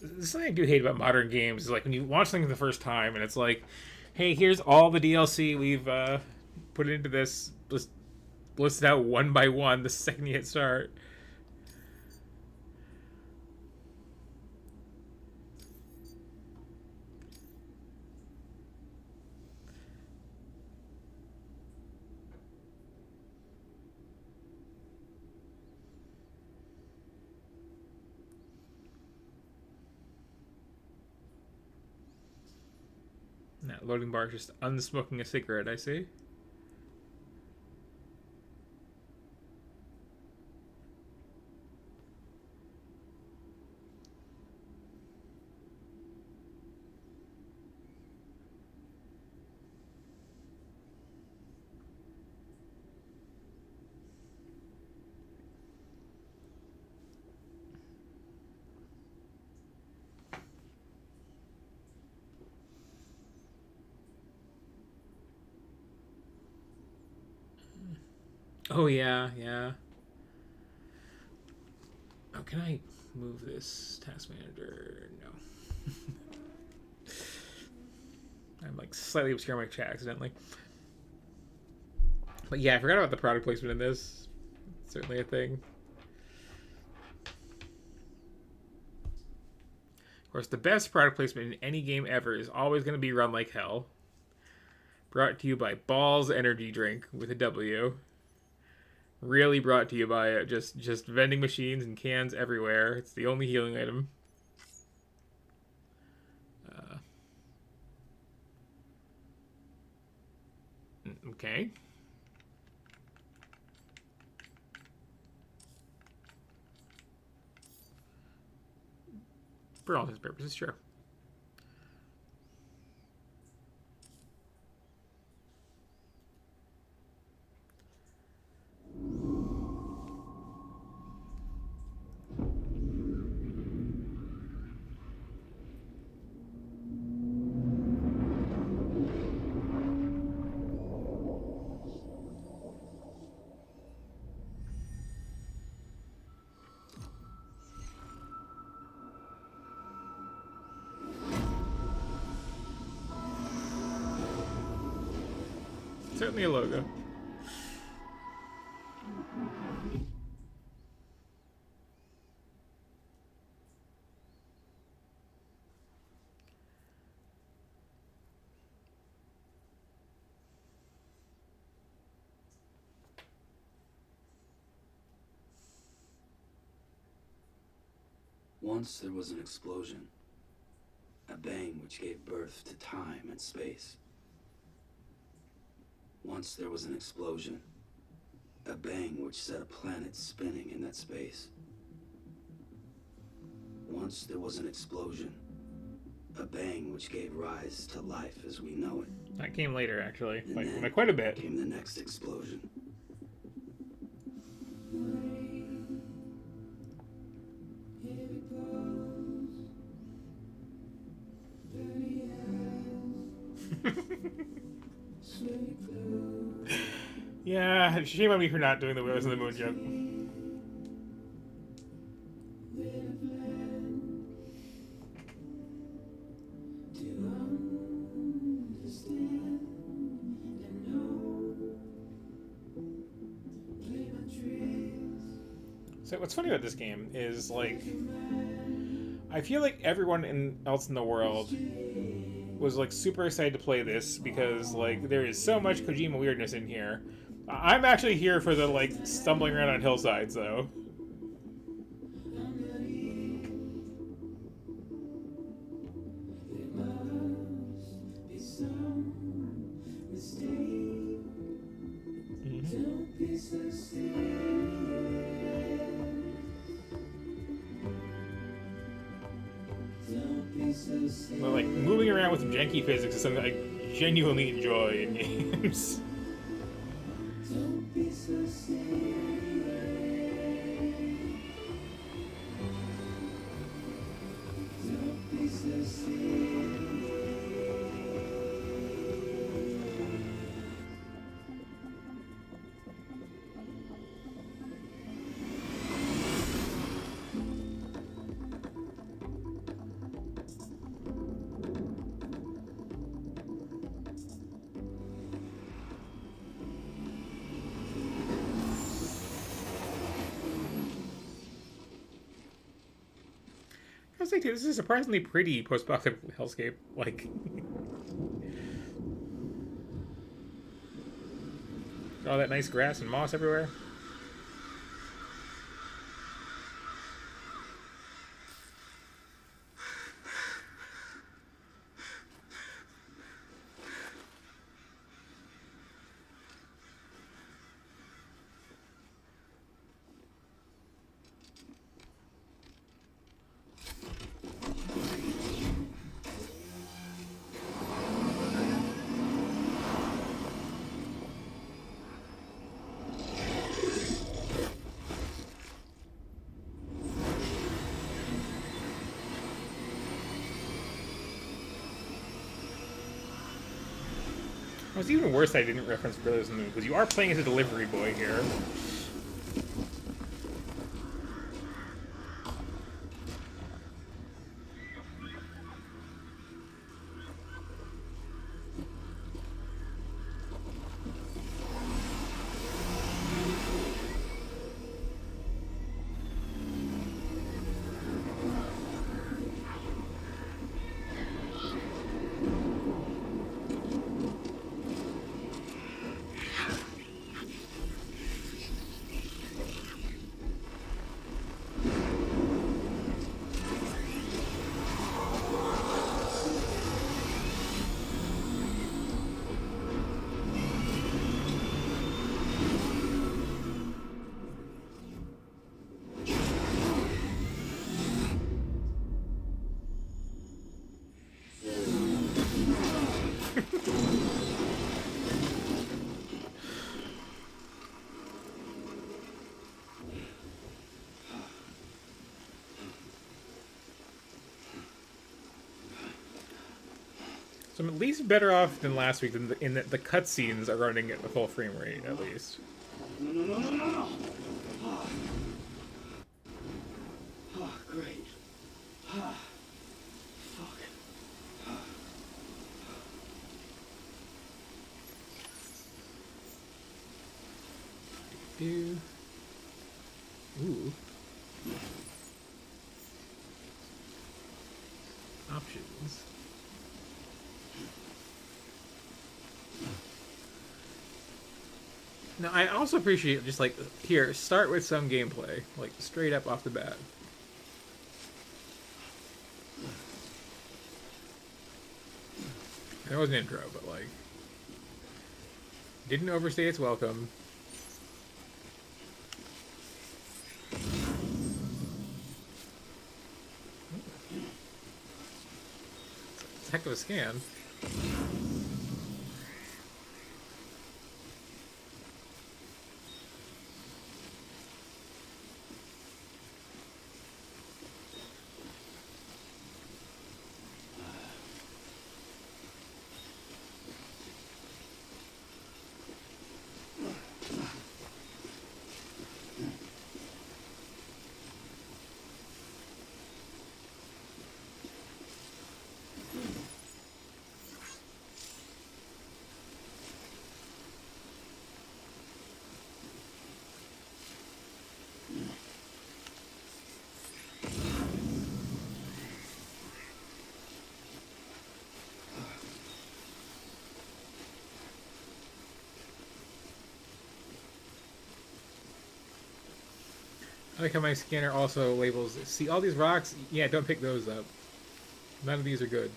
This is something I do hate about modern games is like when you watch something for the first time and it's like, hey, here's all the DLC we've put into this. Just list it out one by one the second you hit start. That loading bar is just unsmoking a cigarette, I see. Oh yeah, yeah. Oh, can I move this task manager? No. I'm like slightly obscuring my chat accidentally. But yeah, I forgot about the product placement in this. It's certainly a thing. Of course, the best product placement in any game ever is always going to be Run Like Hell. Brought to you by Balls Energy Drink with a W. Really brought to you by just vending machines and cans everywhere. It's the only healing item. Okay. For all his purposes, sure. Certainly a logo. Once there was an explosion, a bang which gave birth to time and space. Once there was an explosion, a bang which set a planet spinning in that space. Once there was an explosion, a bang which gave rise to life as we know it. That came later, actually. And Like, then like quite a bit. Came the next explosion. Yeah, shame on me for not doing the Wheels in the Moon joke. So what's funny about this game is, like, I feel like everyone else in the world was, like, super excited to play this because, like, there is so much Kojima weirdness in here. I'm actually here for the, like, stumbling around on hillsides, though. But, like, moving around with janky physics is something I genuinely enjoy in games. I'll say too, this is a surprisingly pretty post-apocalyptic hellscape. Like, all that nice grass and moss everywhere. It was even worse that I didn't reference Brothers in the Moon, because you are playing as a delivery boy here. So I'm at least better off than last week in that the cutscenes are running at a full frame rate, at least. No. Oh, great. Fuck. Ooh. Options. Now, I also appreciate just like, here, start with some gameplay, like straight up off the bat. There was an intro, but like, didn't overstay its welcome. It's a heck of a scan. I like how my scanner also labels, see all these rocks? Yeah, don't pick those up. None of these are good.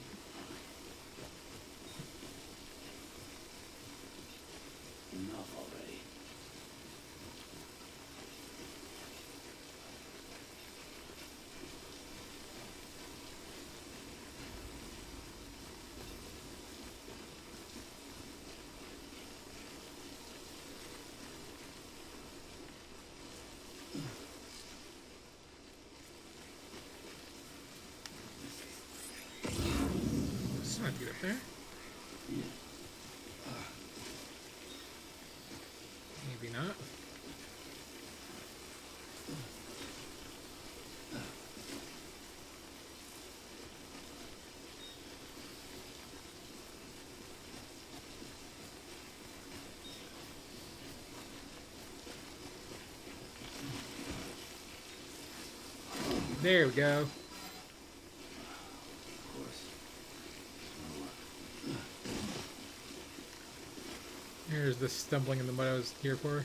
Enough already. It's not good up there. Maybe not. There we go. Here's the stumbling in the mud I was here for.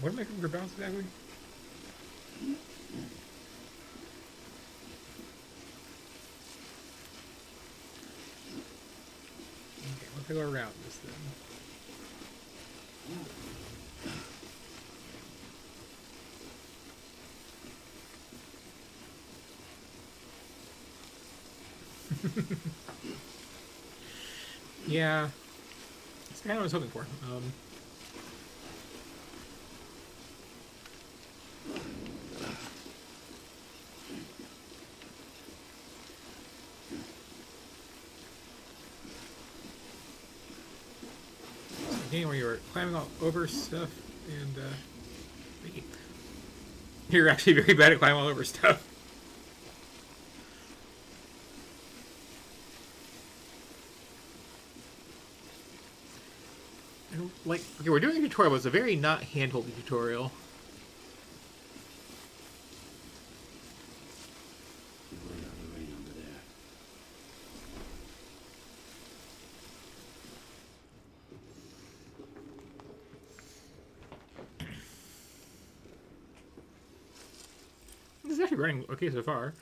What am I looking for bounce exactly? Okay, let's go around this then. Yeah, that's kind of what I was hoping for. Game where you were climbing all over stuff and you're actually very bad at climbing all over stuff. And, like, okay, we're doing a tutorial, but it's a very not hand-holding tutorial. This is actually running okay so far.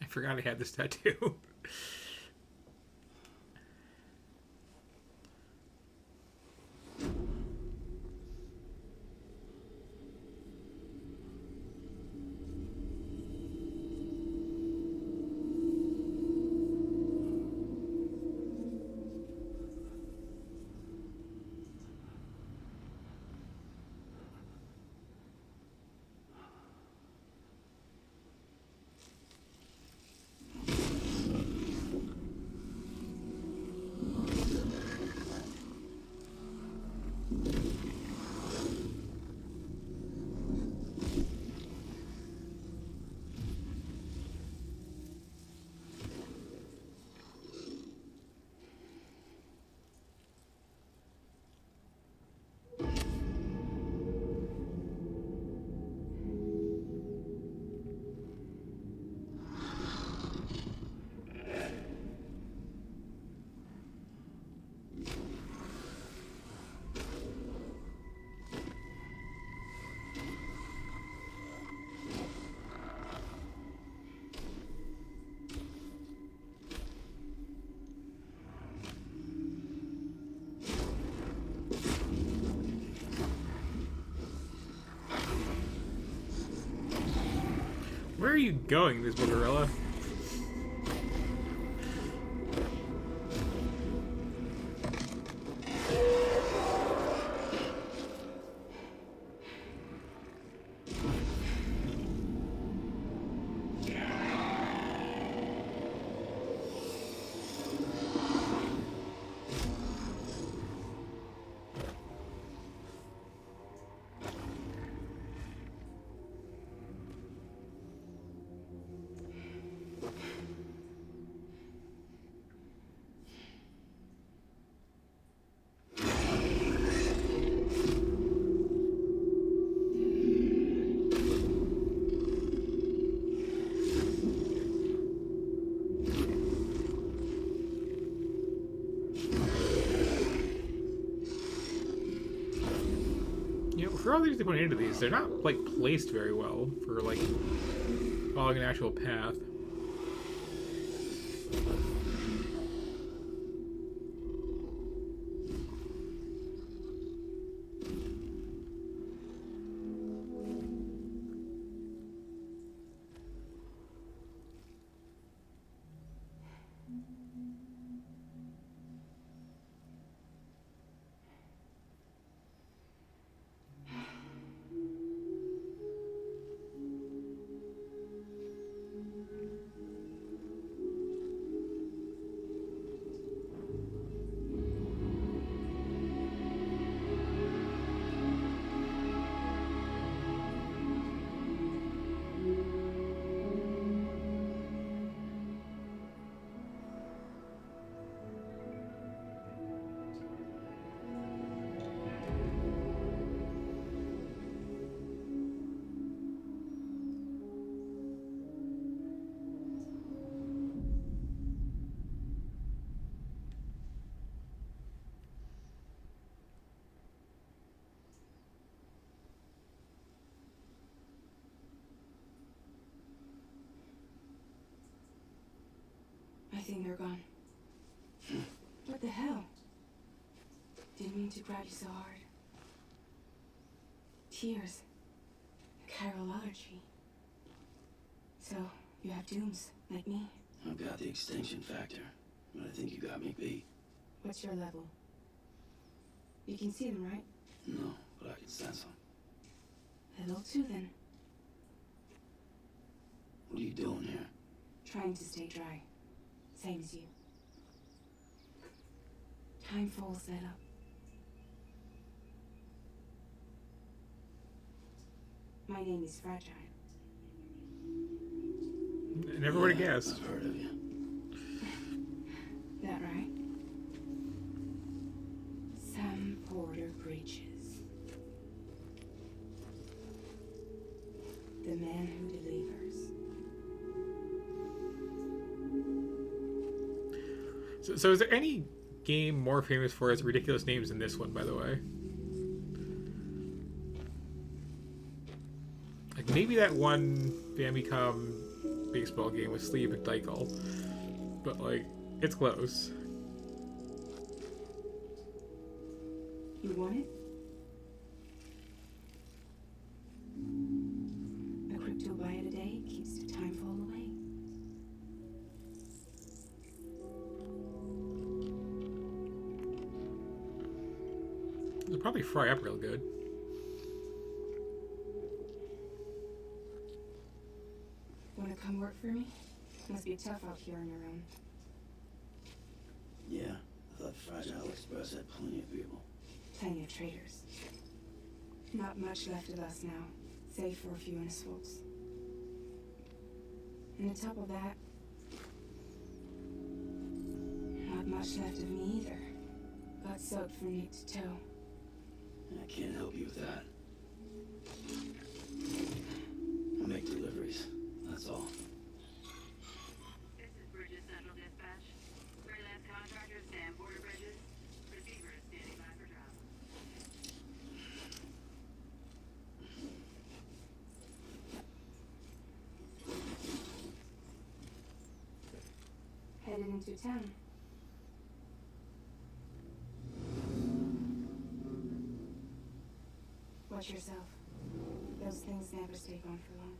I forgot I had this tattoo. Where are you going, this gorilla? for all these they put into these, they're not like placed very well for like following an actual path. I think they're gone. What the hell? Didn't mean to grab you so hard. Tears. A chiral allergy. So, you have dooms, like me. I've got the extinction factor, but I think you got me beat. What's your level? You can see them, right? No, but I can sense them. Level 2 then. What are you doing here? Trying to stay dry. Same as you. Timefall set up. My name is Fragile. I never would have guessed. I've heard of you. That right? Sam Porter Bridges. The man who delivers. So is there any game more famous for its ridiculous names than this one, by the way? Like maybe that one Famicom baseball game with Sleeve and Dykel, but like it's close. You want it? A crypto buy it a day keeps the timefall away. It'll probably fry up real good. Wanna come work for me? Must be tough out here on your own. Yeah, I thought Fragile Express had plenty of people. Plenty of traitors. Not much left of us now, save for a few honest folks. And on top of that, not much left of me either. Got soaked from neck to toe. I can't help you with that. I make deliveries, that's all. This is Bridges Central Dispatch. Freelance contractor Sam Porter Bridges. Receiver is standing by for travel. Headed into town. Watch yourself. Those things never stay gone for long.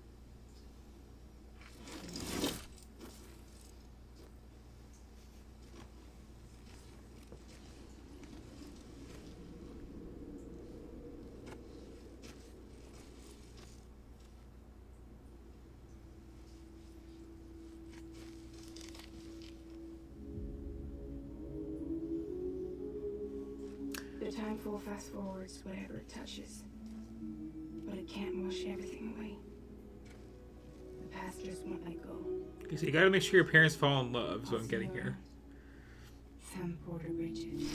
The timefall fast forwards whatever it touches. But it can't wash everything away. The past just won't let go. Okay, so you gotta make sure your parents fall in love, is what I'm getting here. Sam Porter Bridges.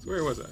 Where was I?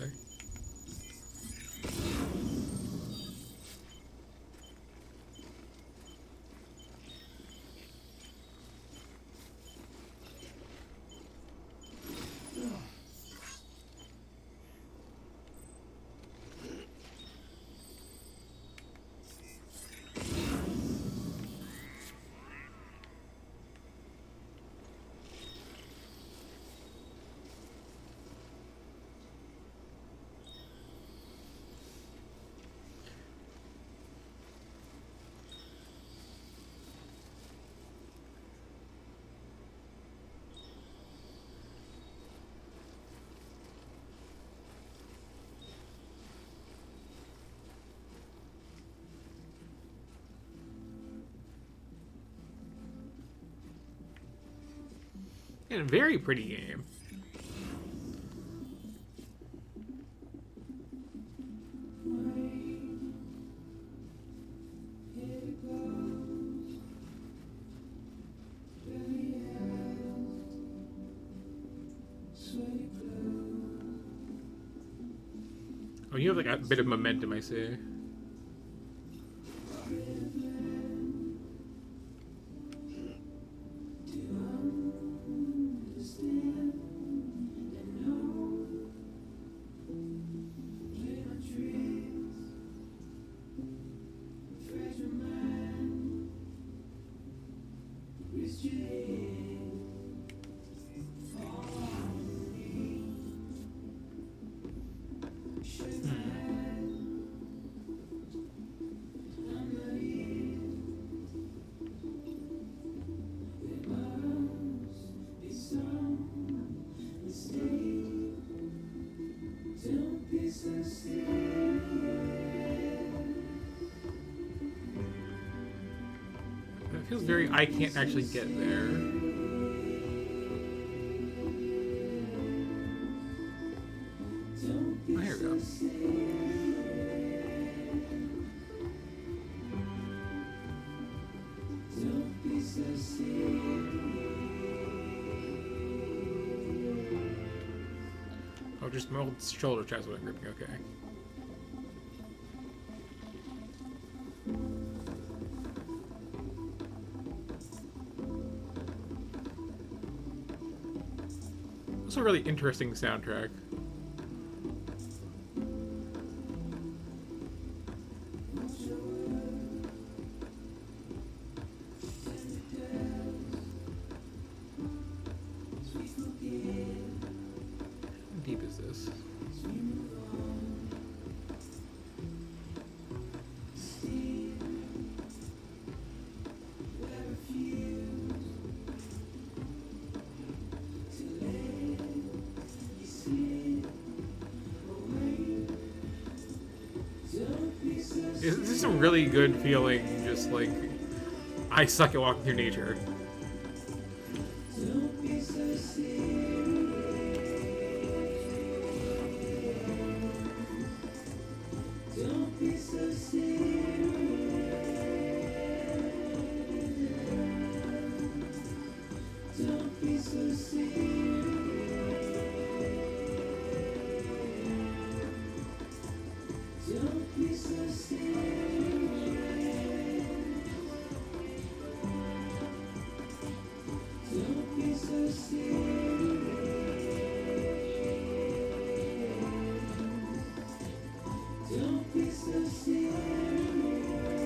And a very pretty game. Oh, you have like a bit of momentum, I see. It feels very, I can't actually get there. Oh, here we go. Oh, just my old shoulder chest wasn't gripping, okay. Also a really interesting soundtrack. How deep is this? This is a really good feeling, just like, I suck at walking through nature.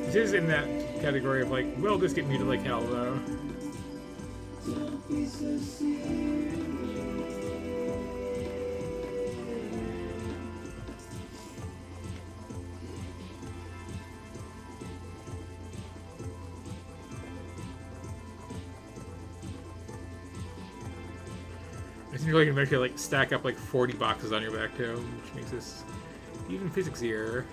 This is in that category of like, will this get muted like hell though? I seem like you can eventually like stack up like 40 boxes on your back too, which makes this even physixier.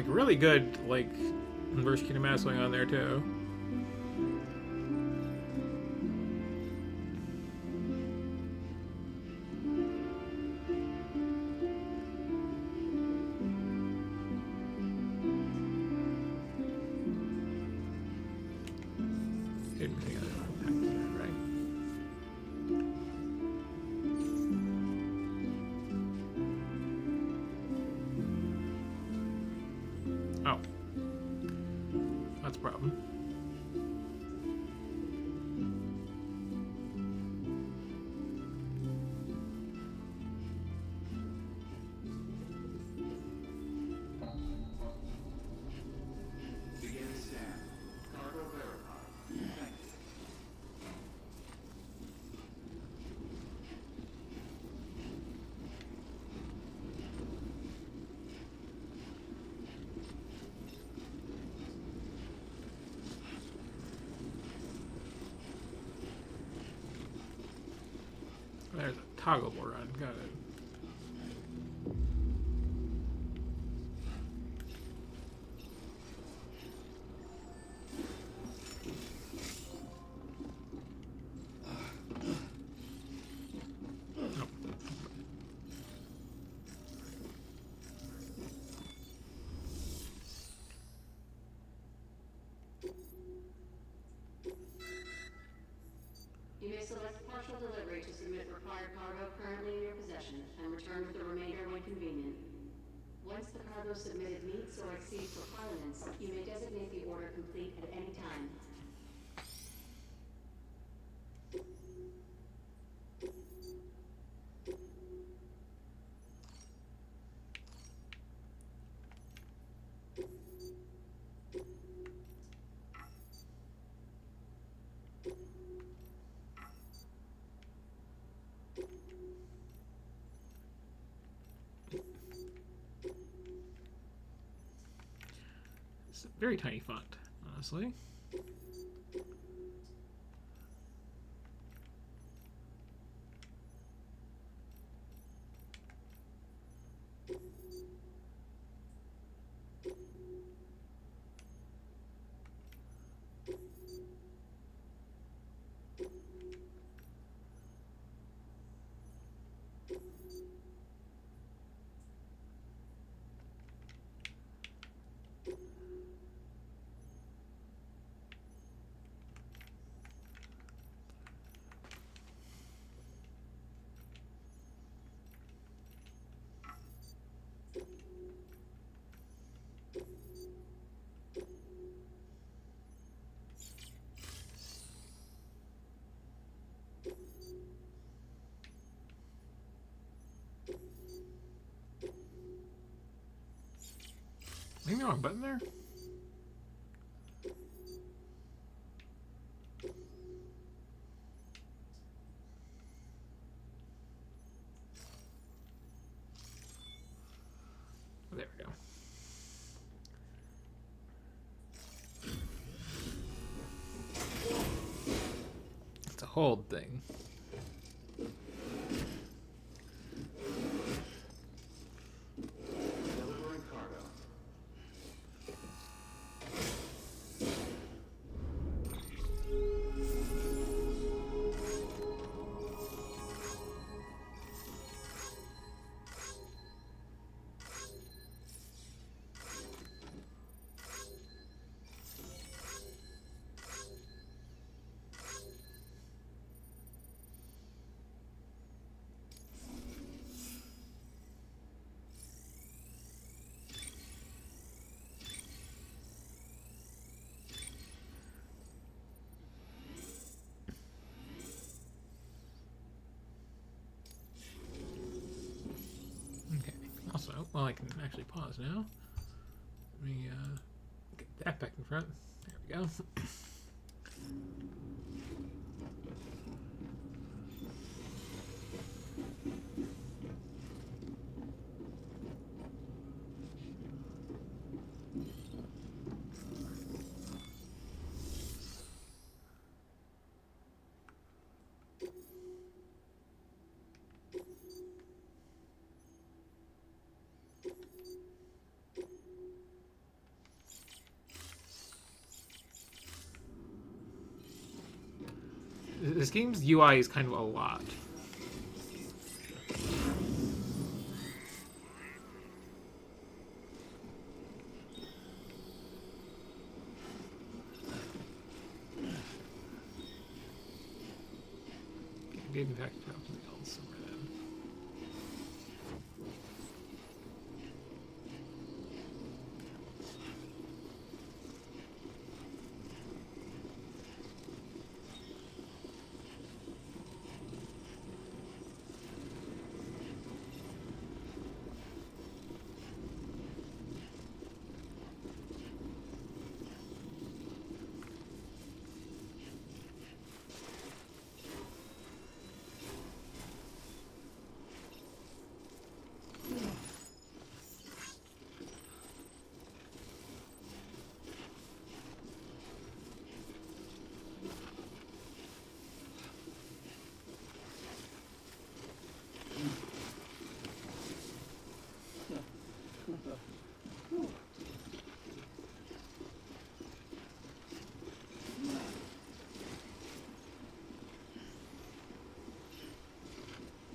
like really good like inverse kinematic going on there too. Oh. That's a problem. Begin scan. Cargo verified. Thank you. There's a toggleable run. Got it. You may select partial delivery to submit required cargo currently in your possession and return with the remainder when convenient. Once the cargo submitted meets or exceeds requirements, you may designate the order complete at any time. It's a very tiny font, honestly. Maybe the wrong button there? There we go. It's a hold thing. Delivering cargo. Okay. Also, well, I can actually pause now. Let me get that back in front. There we go. This game's UI is kind of a lot. Maybe in fact something else somewhere then.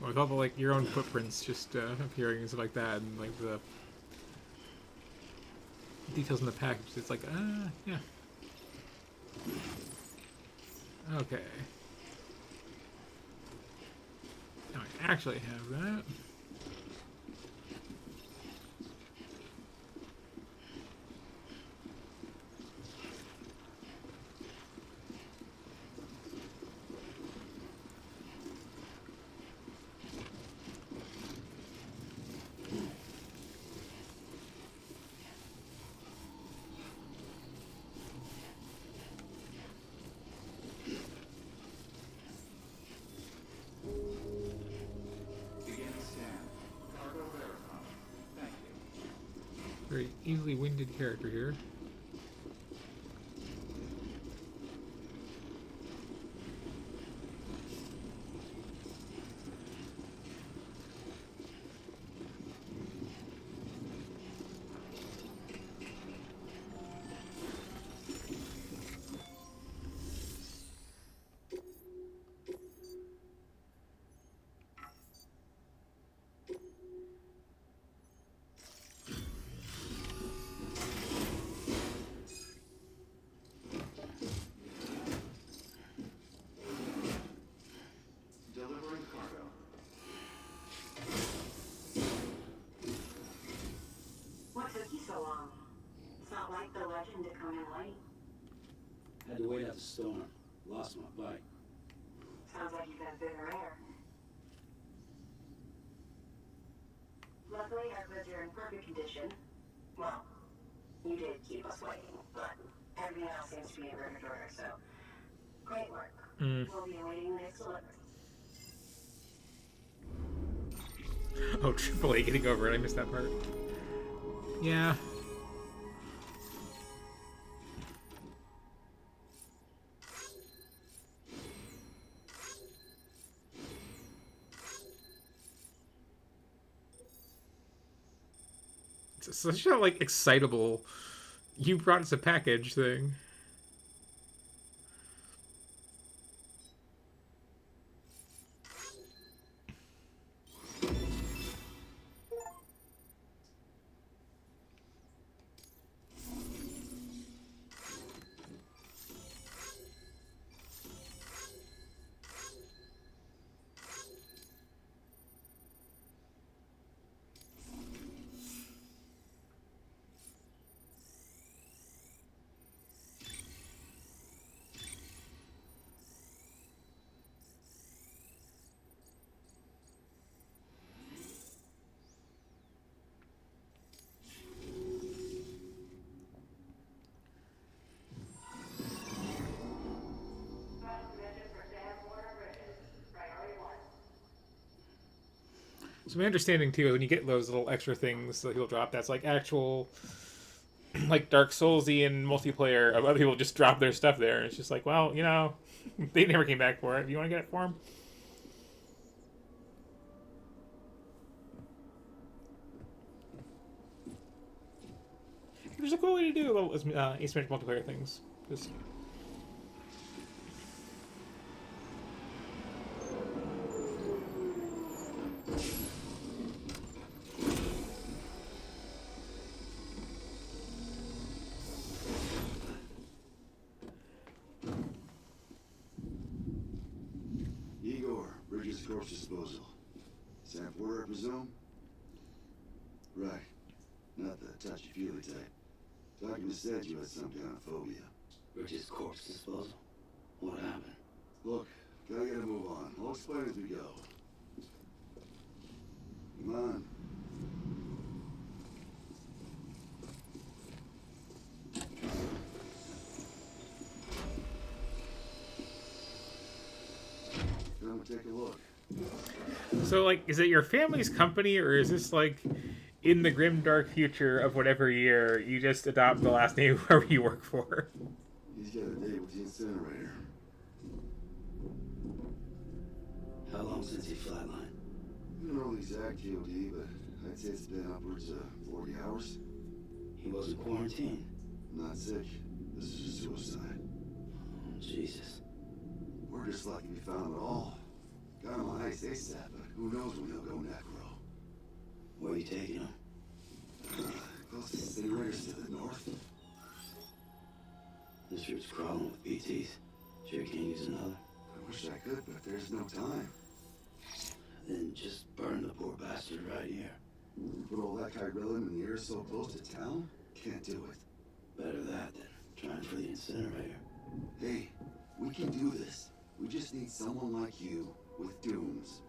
With all the like your own footprints just appearing and stuff like that, and like the details in the package, it's like yeah. Okay. Now I actually have that. Begin scan. Cargo verified. Thank you. Very easily winded character here. Delivering cargo. What took you so long? It's not like the legend to come in late. Had to wait out the storm. Lost my bike. Sounds like you've had bigger air. Luckily, our goods are in perfect condition. Well, you did keep us waiting, but everything else seems to be in perfect order, so great work. We'll be awaiting the next delivery. Oh, AAA getting over it. I missed that part. Yeah. It's such a like excitable. You brought us a package thing. So my understanding too, when you get those little extra things that he'll drop, that's like actual, like Dark Soulsy and multiplayer of other people just drop their stuff there. It's just like, well, you know, they never came back for it. You want to get it for them? There's a cool way to do little asymmetric multiplayer things. Just corpse disposal. Sam Porter, I presume? Right. Not the touchy-feely type. Documents said you had some kind of phobia. Bridges corpse disposal. What happened? Look, gotta get a move on. I'll explain as we go. Come on. Come take a look. So, like, is it your family's company, or is this, like, in the grim, dark future of whatever year, you just adopt the last name of whoever you work for? He's got a date with the incinerator. How long since he flatlined? I don't know the exact TOD, but I'd say it's been upwards of 40 hours. He wasn't quarantined. Not sick. This is a suicide. Oh, Jesus. We're just lucky we found him at all. Got him on ice ASAP, but who knows when he'll go necro. Where are you taking him? Those incinerators to the north. This route's crawling with BTs. Sure you can't use another? I wish I could, but there's no time. Then just burn the poor bastard right here. Put all that chirillum in the air so close to town? Can't do it. Better that than trying for the incinerator. Hey, we can do this. We just need someone like you with dooms.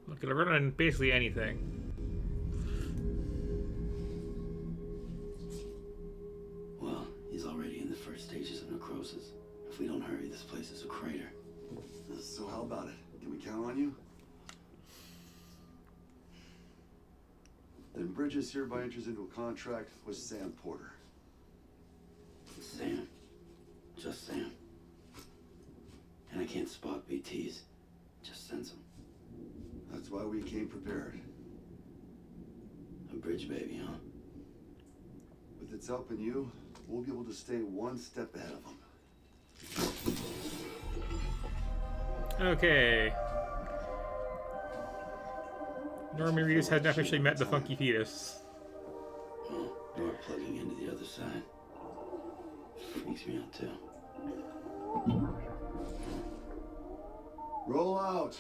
Look, it'll run on basically anything. Well, he's already in the first stages of necrosis. If we don't hurry, this place is a crater. So how about it? Can we count on you? Then Bridges hereby enters into a contract with Sam Porter. Sam. Just Sam. And I can't spot BTs. Just sense them. That's why we came prepared. A bridge baby, huh? With its help in you, we'll be able to stay one step ahead of them. Okay. Norman Reedus hasn't officially met the funky fetus. Well, door plugging into the other side. Freaks me out, too. Roll out!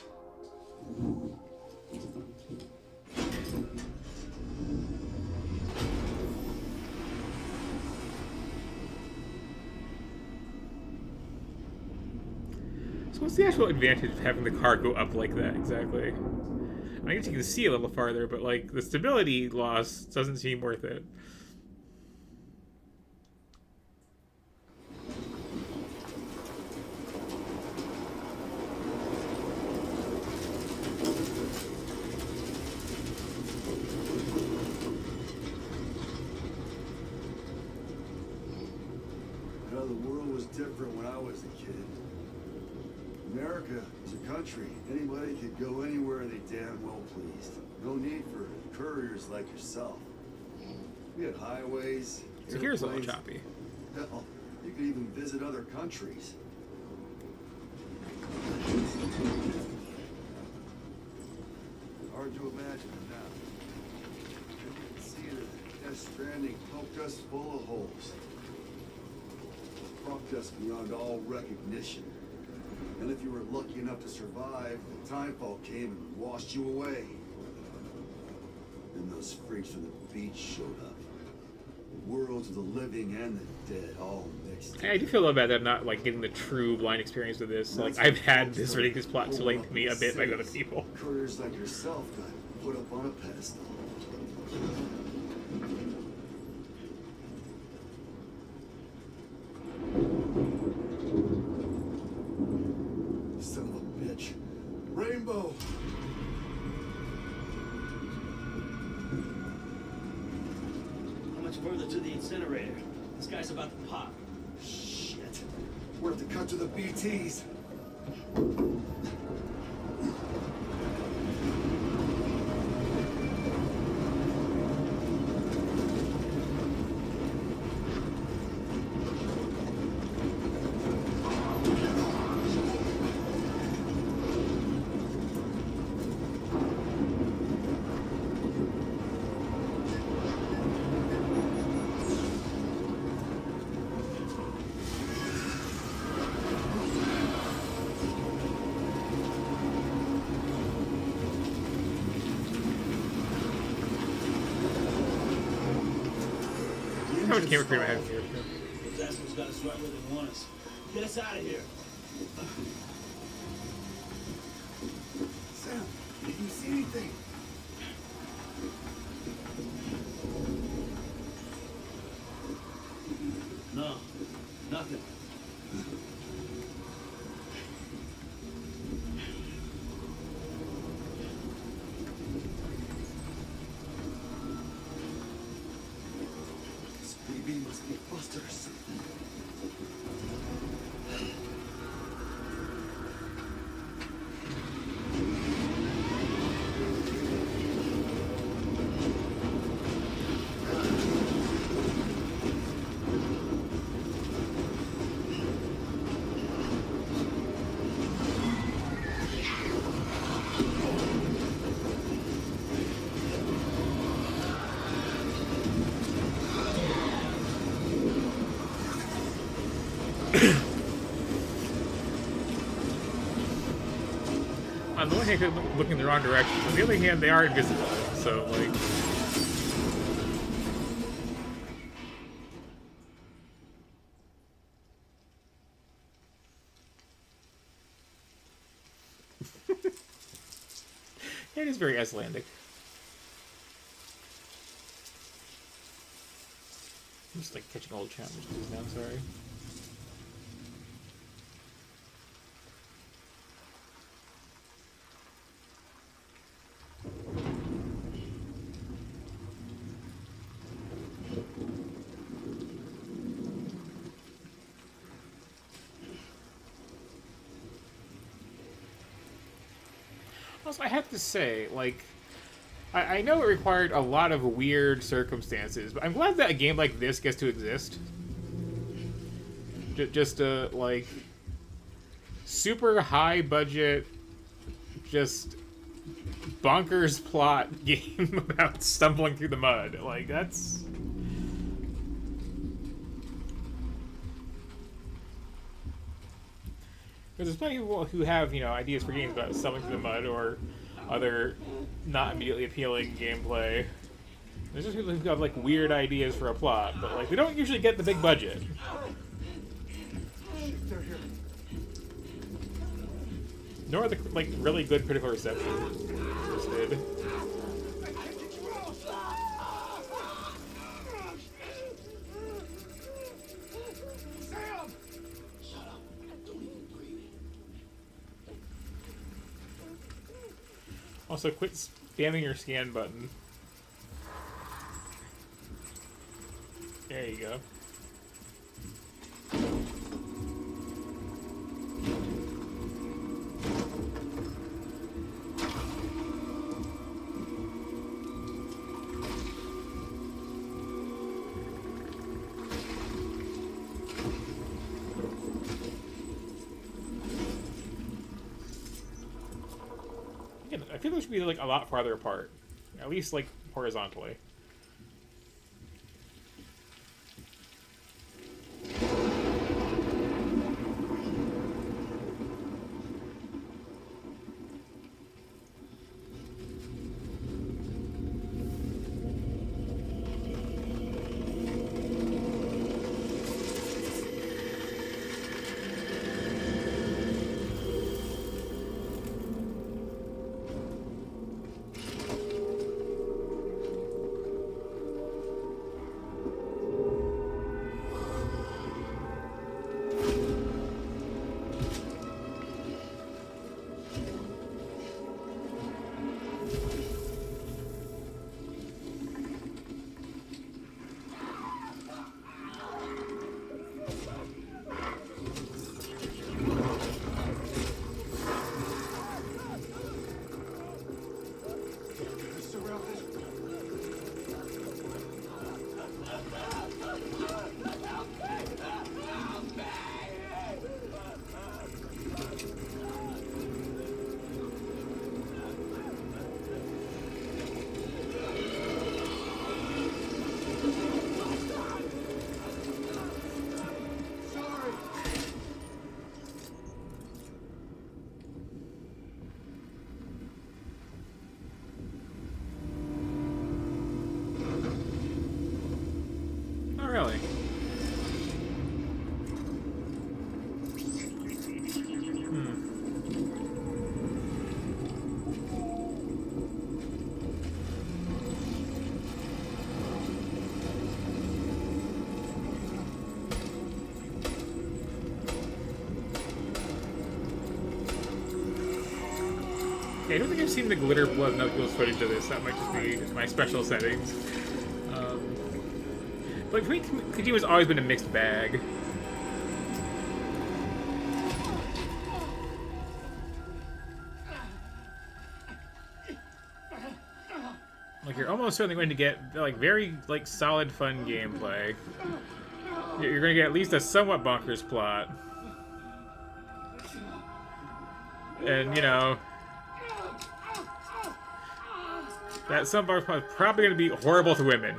So what's the actual advantage of having the car go up like that, exactly? I guess you can see a little farther, but, like, the stability loss doesn't seem worth it. You know, the world was different when I was a kid. America is a country. Anybody could go anywhere they damn well pleased. No need for couriers like yourself. We had highways. So here's a little airplanes. choppy. Hell, you could even visit other countries. Hard to imagine it now. You can see that Stranding poked us full of holes. Fucked us beyond all recognition. And if you were lucky enough to survive, the timefall came and washed you away. Then those freaks from the beach showed up. The worlds of the living and the dead all mixed. I do feel a little bad that I'm not, like, getting the true blind experience of this. Like, I've had this ridiculous plot explained to me a bit by other people. Couriers like yourself got put up on a pedestal. Son of a bitch. Rainbow! How much further to the incinerator? This guy's about to pop. Shit. We're at the cut to the BTs. How much camera cream I have here? Those assholes got us right where they want us. Get us out of here. Sam, did you see anything? No, nothing. This BB must be busted or something. On the one hand, they're looking in the wrong direction. On the other hand, they are invisible. So, like... It is very Icelandic. I'm just like catching old chat messages now, sorry. Also, I have to say, like, I know it required a lot of weird circumstances, but I'm glad that a game like this gets to exist. Just a, like, super high budget, just bonkers plot game about stumbling through the mud. Like, that's... Because there's plenty of people who have, you know, ideas for games about stumbling through the mud or other not immediately appealing gameplay. There's just people who have, like, weird ideas for a plot, but, like, they don't usually get the big budget. They're here. Nor the, like, really good critical reception. Just did. Also, quit spamming your scan button. There you go. I feel they should be like a lot farther apart, at least like horizontally. really? Yeah, I don't think I've seen the glitter blood knuckles footage of this. That might just be my special settings. But for me, Kojima's always been a mixed bag. Like, you're almost certainly going to get, like, very, like, solid, fun gameplay. You're going to get at least a somewhat bonkers plot. And, you know, that some part is probably going to be horrible to women.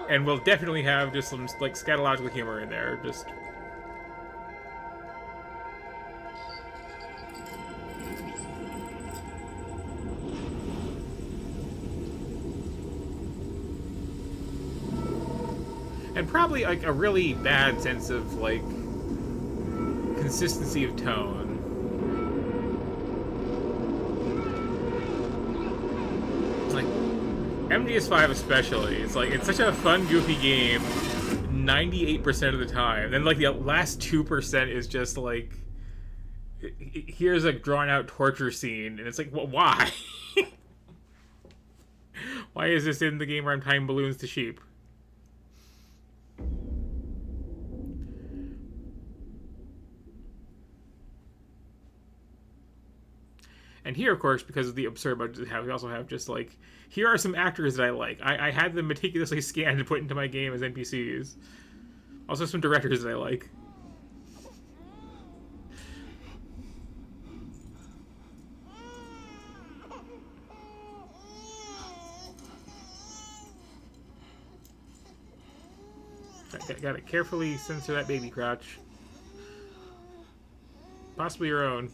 And we'll definitely have just some, like, scatological humor in there. Just... And probably, like, a really bad sense of, like, consistency of tone. Like, MGS5 especially, it's like, it's such a fun, goofy game 98% of the time. Then, like, the last 2% is just, like, here's a drawn-out torture scene, and it's like, well, why? Why is this in the game where I'm tying balloons to sheep? And here, of course, because of the absurd budget, we also have just, like, here are some actors that I like. I had them meticulously scanned and put into my game as NPCs. Also some directors that I like. Gotta carefully censor that baby crotch. Possibly your own.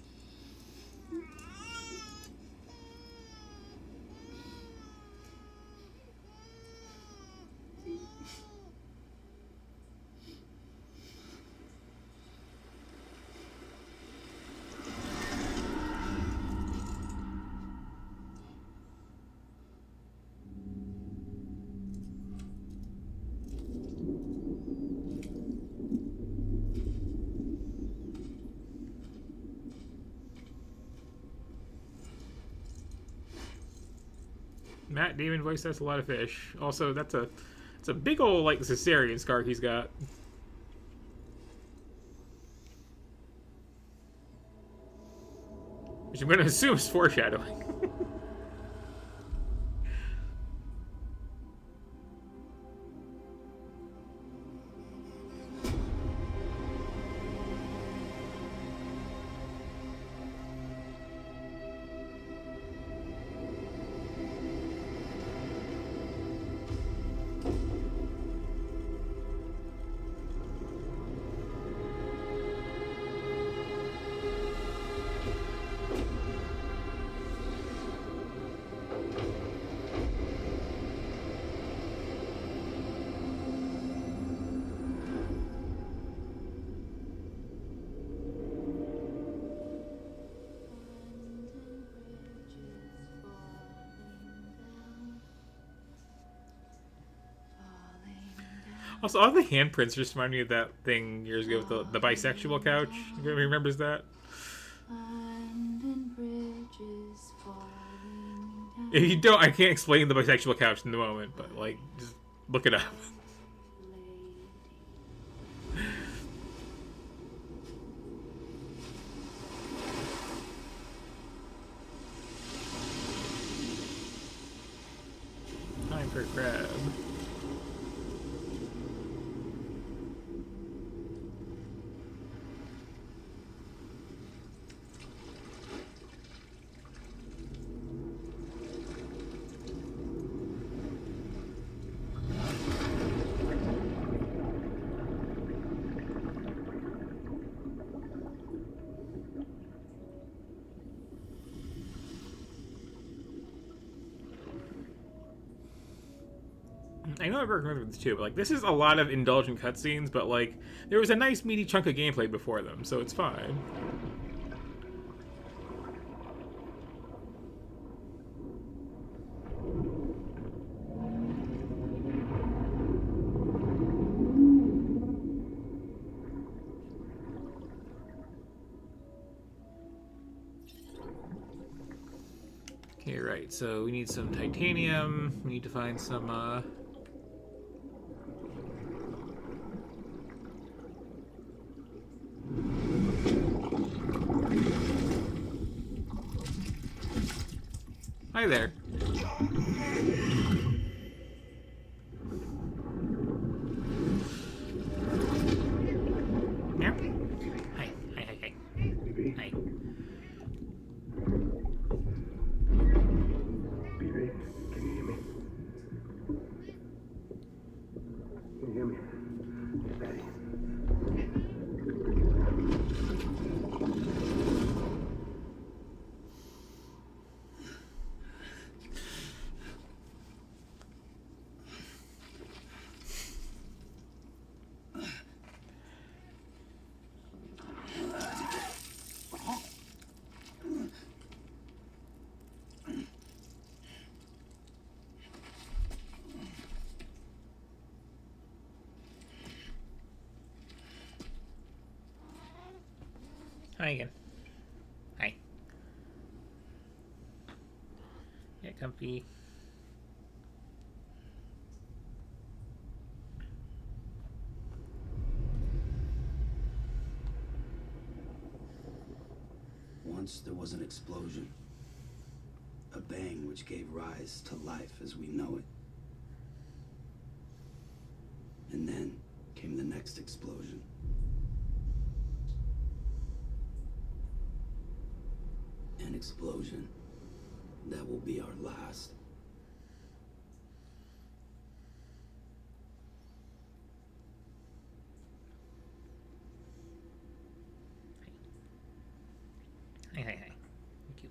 Matt Damon voiced that's a lot of fish. Also, it's a big old, like, cesarean scar he's got. Which I'm gonna assume is foreshadowing. Also, all the handprints just remind me of that thing years ago with the bisexual couch. Everybody remembers that? If you don't, I can't explain the bisexual couch in the moment, but, like, just look it up. Time for a crab. I know I remember this too, but like this is a lot of indulgent cutscenes, but like there was a nice meaty chunk of gameplay before them, so it's fine. Okay, right, so we need some titanium. We need to find some, Hi there. Meow. Hi. Hi, hi, hi. Hi. BB, can you hear me? Can you hear me? It's Daddy. Hi again. Hi. Get comfy. Once there was an explosion. A bang which gave rise to life as we know it. And then came the next explosion. An explosion that will be our last. Hi, hi, hi. Thank you.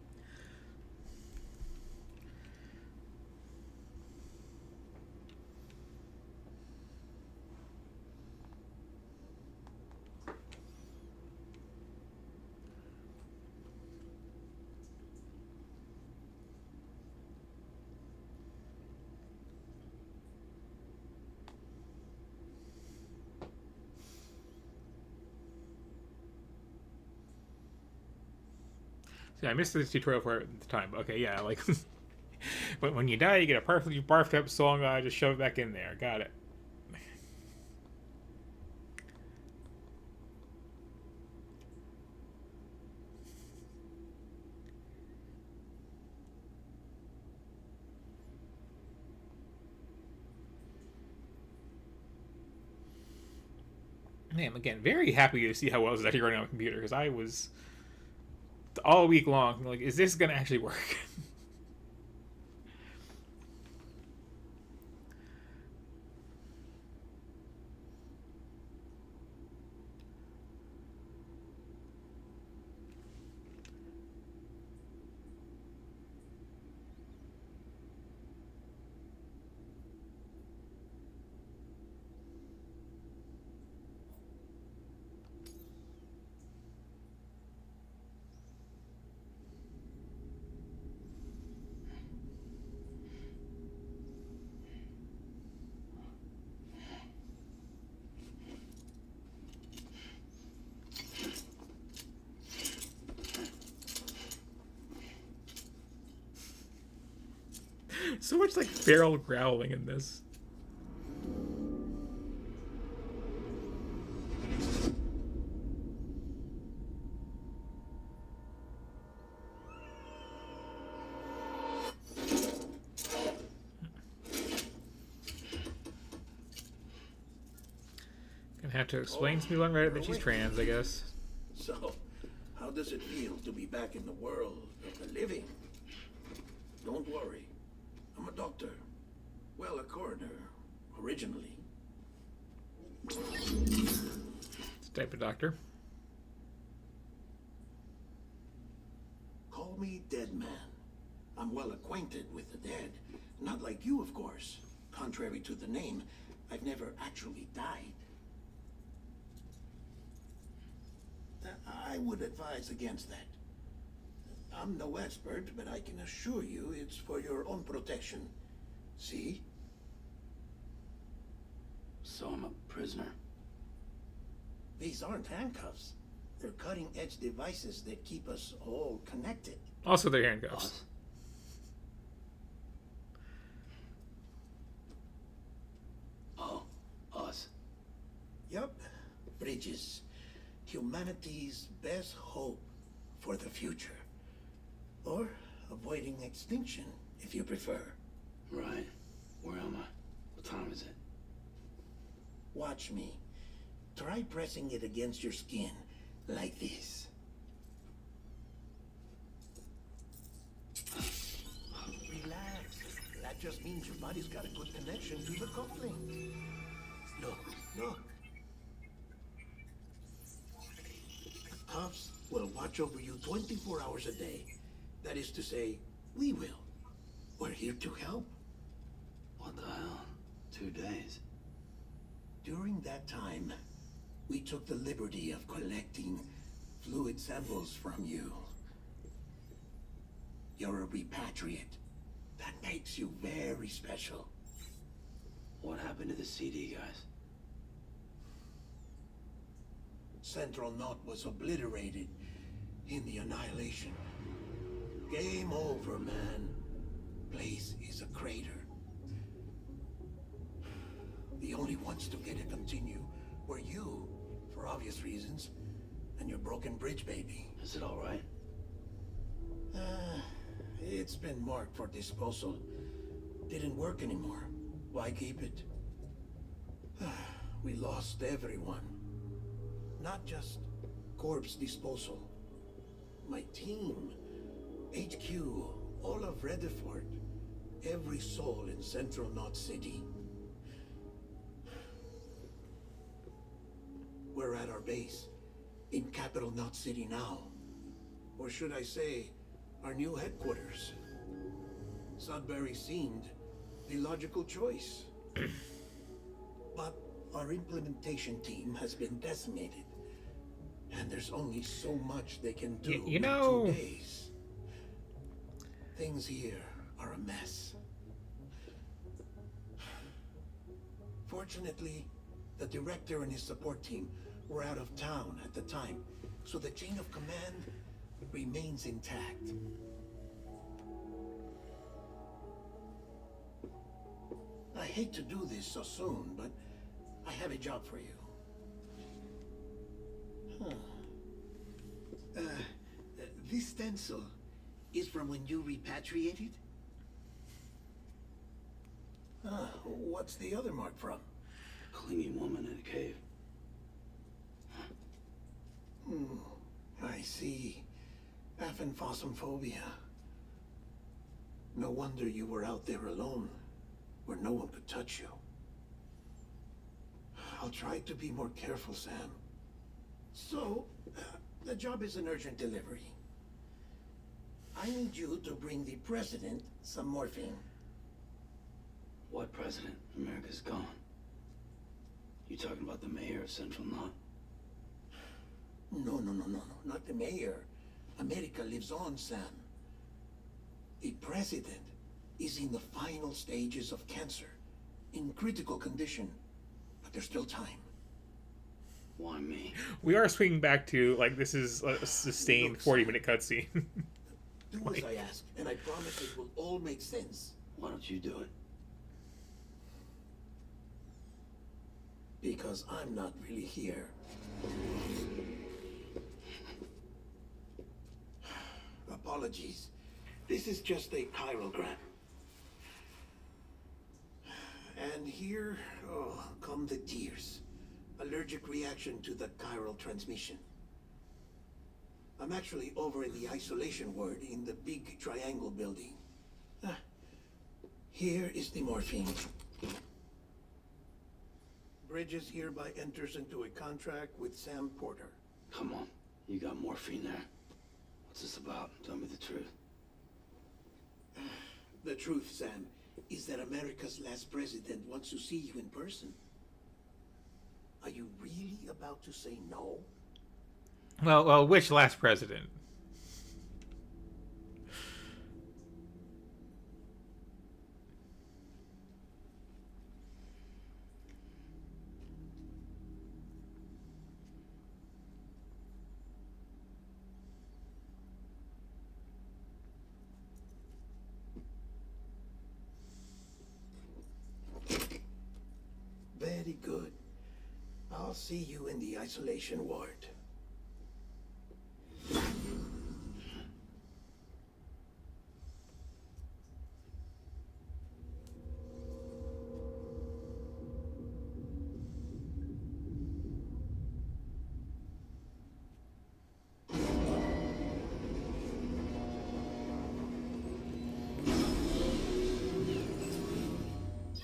See, I missed this tutorial for it at the time. Okay, yeah, like when you die, you get a perfectly barfed up song. Just shove it back in there. Got it. Man, again, very happy to see how well this is actually running on a computer, because I was all week long like, is this gonna actually work? So much like feral growling in this. Gonna have to explain to people on Reddit that she's trans, I guess. So, how does it feel to be back in the world of the living? Don't worry. I'm a doctor. Well, a coroner, originally. It's a type of doctor. Call me Dead Man. I'm well acquainted with the dead. Not like you, of course. contrary to the name, I've never actually died. I would advise against that. I'm no expert, but I can assure you it's for your own protection. See? So I'm a prisoner. These aren't handcuffs. They're cutting-edge devices that keep us all connected. Also, they're handcuffs. Us? Oh, us. Yup. Bridges. Humanity's best hope for the future. Or avoiding extinction, if you prefer. Right. Where am I? What time is it? Watch me. Try pressing it against your skin, like this. Relax. That just means your body's got a good connection to the cufflink. Look, look. The cuffs will watch over you 24 hours a day. That is to say, we will. We're here to help. What the hell? 2 days? During that time, we took the liberty of collecting fluid samples from you. You're a repatriate. That makes you very special. What happened to the CD guys? Central Knot was obliterated in the annihilation. Game over, man. Place is a crater. The only ones to get it continue were you, for obvious reasons, and your broken bridge baby. Is it all right? It's been marked for disposal. Didn't work anymore. Why keep it? We lost everyone. Not just corpse disposal. My team, HQ, all of Redefort, every soul in Central Knot City. We're at our base, in Capital Knot City now. Or should I say, our new headquarters. Sudbury seemed the logical choice. But our implementation team has been decimated. And there's only so much they can do you in know... 2 days. Things here are a mess. Fortunately, the director and his support team were out of town at the time, so the chain of command remains intact. I hate to do this so soon, but I have a job for you. This stencil is from when you repatriated? What's the other mark from? Clinging woman in a cave. I see. Aphenphosmphobia. No wonder you were out there alone, where no one could touch you. I'll try to be more careful, Sam. So, the job is an urgent delivery. I need you to bring the president some morphine. What president? America's gone. You talking about the mayor of Central Knot? No, not the mayor. America lives on, Sam. The president is in the final stages of cancer, in critical condition, but there's still time. Why me? We are swinging back to, like, this is a sustained 40-minute cutscene. Do as I ask, and I promise it will all make sense. Why don't you do it? Because I'm not really here. Apologies. This is just a chirogram. And here, come the tears. Allergic reaction to the chiral transmission. I'm actually over in the isolation ward in the big triangle building. Here is the morphine. Bridges hereby enters into a contract with Sam Porter. Come on, you got morphine there. What's this about? Tell me the truth. The truth, Sam, is that America's last president wants to see you in person. Are you really about to say no? Well, which last president? Very good. I'll see you in the isolation ward.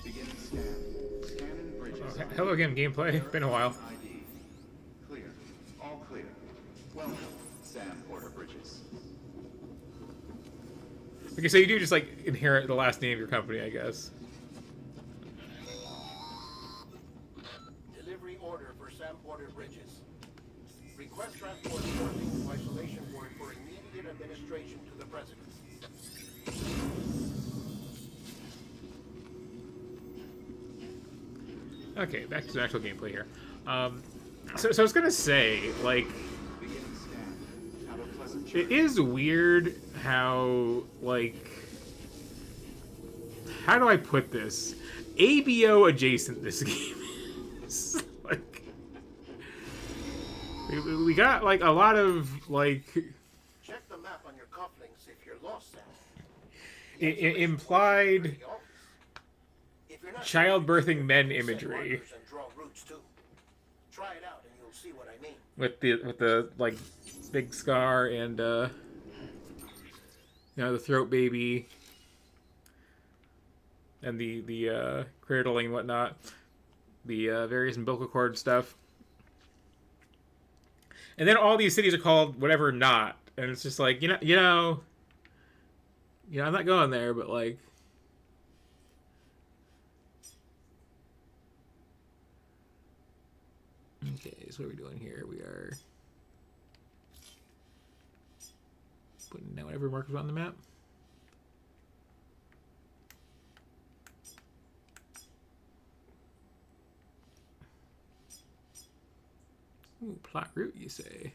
Beginning scan. Scanning bridges. Oh, hello again, gameplay. Been a while. ID. Clear. All clear. Welcome, Sam Porter Bridges. Okay, so you do just like inherit the last name of your company, I guess. Delivery order for Sam Porter Bridges. Request transport shortly to isolation ward for immediate administration to the president. Okay, back to the actual gameplay here. So I was gonna say, like, Beginning scan. Have a pleasant it journey. is weird how, like, how do I put this? ABO adjacent this game is. Like, we got, like, a lot of, like, Check the map on your cufflinks if you're lost, Sam. implied If you're not childbirthing men set imagery markers and draw routes too. Try it out and you'll see what I mean. with the like big scar and you know, the throat baby and the cradling and whatnot, the various umbilical cord stuff, and then all these cities are called whatever not, and it's just like, you know I'm not going there, but like. Okay, so what are we doing here? We are putting down whatever markers on the map. Ooh, plot route, you say?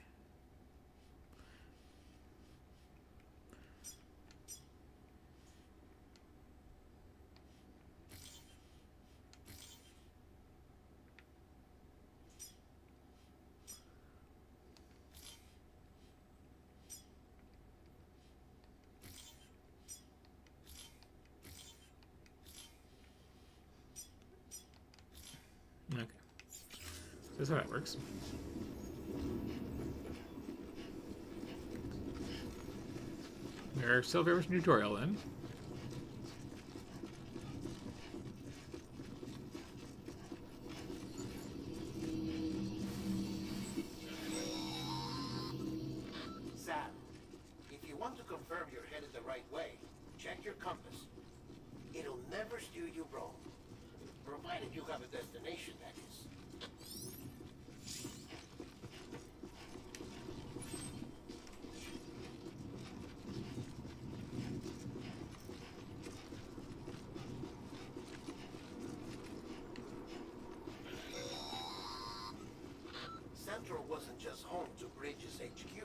Okay. That's how that works. We're still very much in tutorial then. Sam, if you want to confirm you're headed the right way, check your compass. It'll never steer you wrong. Provided you have a destination, that is. Central wasn't just home to Bridges HQ.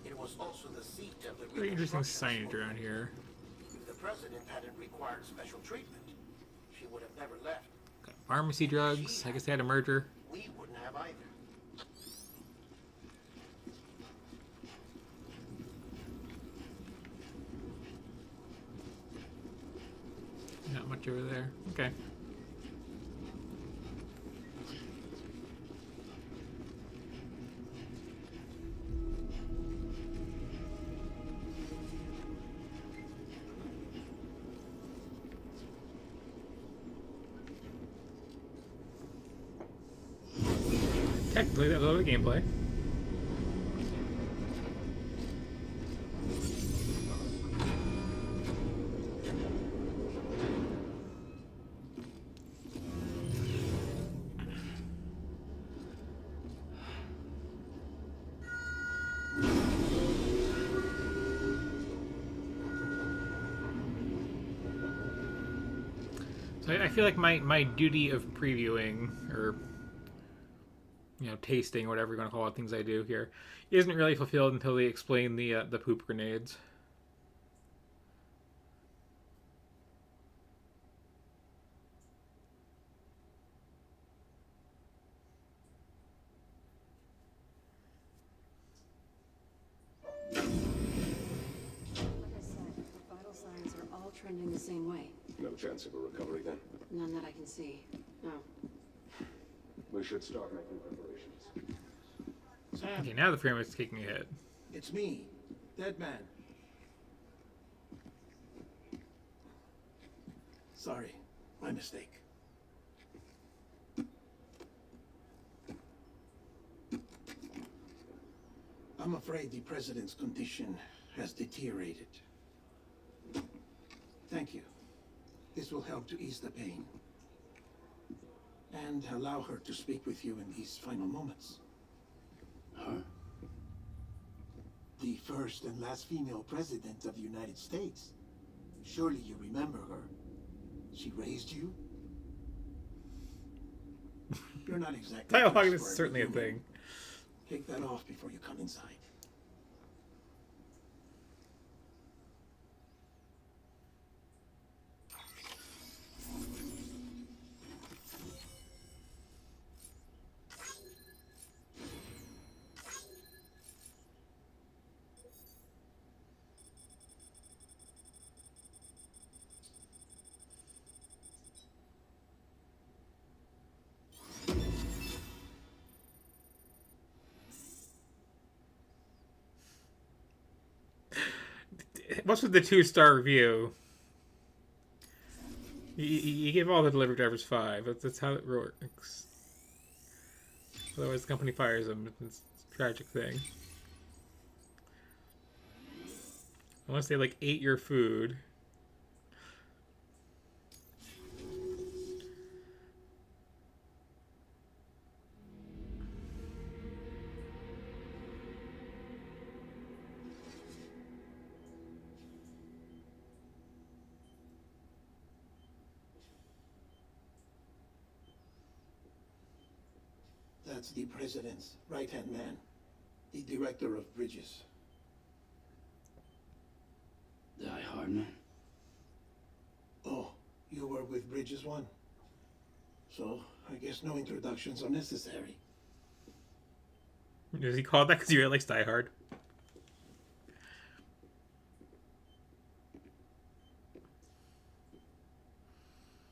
It was also the seat of the Very interesting Reconstruction signage around here. If the president hadn't required special treatment, she would have never left. Got pharmacy drugs. I guess they had a merger. We wouldn't have either. Not much over there. Okay. Technically, that was all the gameplay. So I feel like my duty of previewing, or tasting, or whatever you want to call it, things I do here, isn't really fulfilled until they explain the poop grenades. Like I said, the vital signs are all trending the same way. No chance of a recovery then. None that I can see. No. We should start making preparations. Sam, Okay, now the frame is taking a hit. it's me, Dead Man. Sorry, my mistake. I'm afraid the president's condition has deteriorated. Thank you. This will help to ease the pain and allow her to speak with you in these final moments. Huh? The first and last female president of the United States. Surely you remember her. She raised you. You're not exactly. Dialogue dressed is for every certainly a human. thing. Take that off before you come inside. What's with the 2-star review? You give all the delivery drivers 5. That's how it works. Otherwise, the company fires them. It's a tragic thing. Unless they like ate your food. That's the president's right-hand man, the director of bridges. Die Hard Man? Oh, you were with Bridges 1? So, I guess no introductions are necessary. Does he call that because he really likes Die Hard?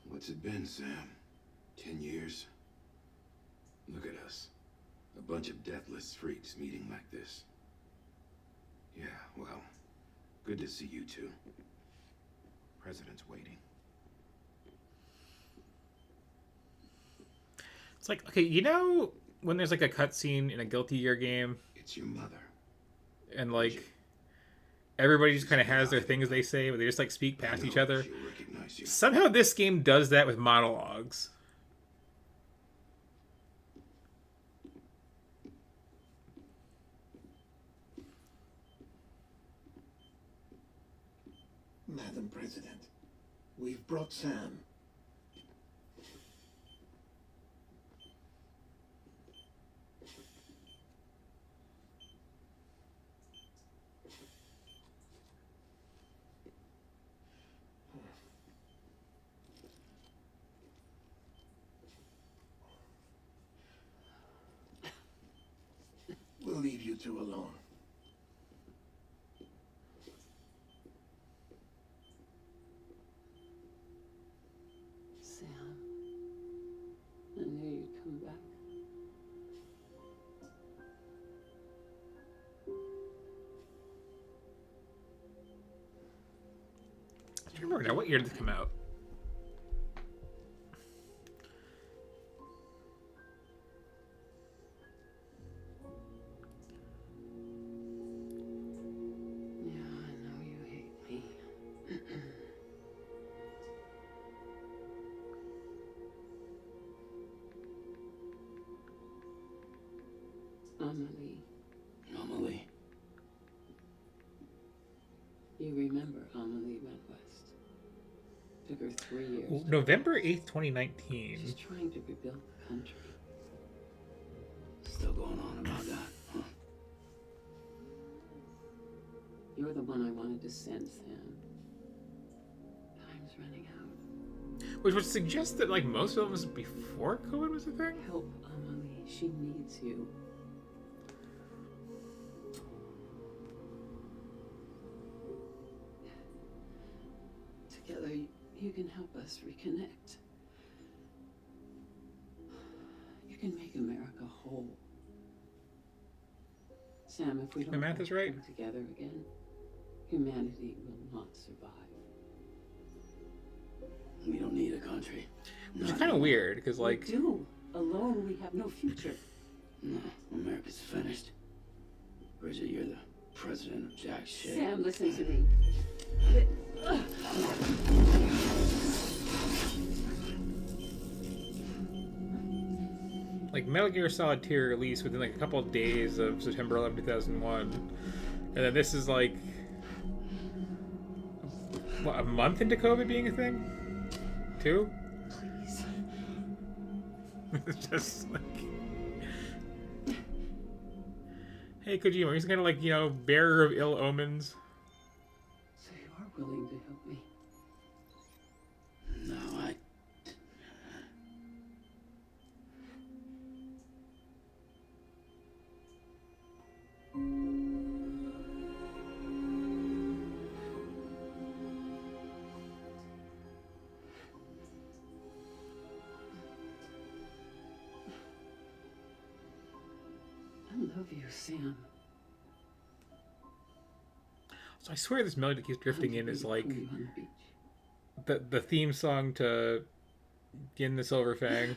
What's it been, Sam? 10 years? Look at us. A bunch of deathless freaks meeting like this. Yeah, well, good to see you two. President's waiting. It's like, okay, when there's like a cutscene in a Guilty Gear game, It's your mother. and like everybody just kind of has their things they say, but they just like speak past each other. She'll recognize you. Somehow this game does that with monologues. Madam President, we've brought Sam. We'll leave you two alone. Sam, I knew you'd come back. I don't remember now. What year did it come out? Yeah, I know you hate me. Amelie, Amelie. you remember Amelie went west. Took her 3 years. November 8th, 2019. She's trying to rebuild the country. Still going on about that, huh? You're the one I wanted to send, Sam. Time's running out. Which would suggest that, like, most of them was before COVID was a thing? Help Amelie. She needs you. Together, you can help us reconnect. You can make America whole. Sam, if we don't My math is right. come together again, humanity will not survive. We don't need a country. Which is kind of weird, because, like... We do. Alone, we have no future. No, America's finished. Bridget, you're the president of jack shit. Sam, listen to me. Like, Metal Gear Solid 2 released within, like, a couple of days of September 11, 2001. And then this is, like... What, a month into COVID being a thing? 2? Please. It's just, like... Hey, Kojima, he's kind of like, you know, bearer of ill omens. So you are willing to help me? No, I love you, Sam. So I swear this melody that keeps drifting in is like the theme song to Yin the Silver Fang.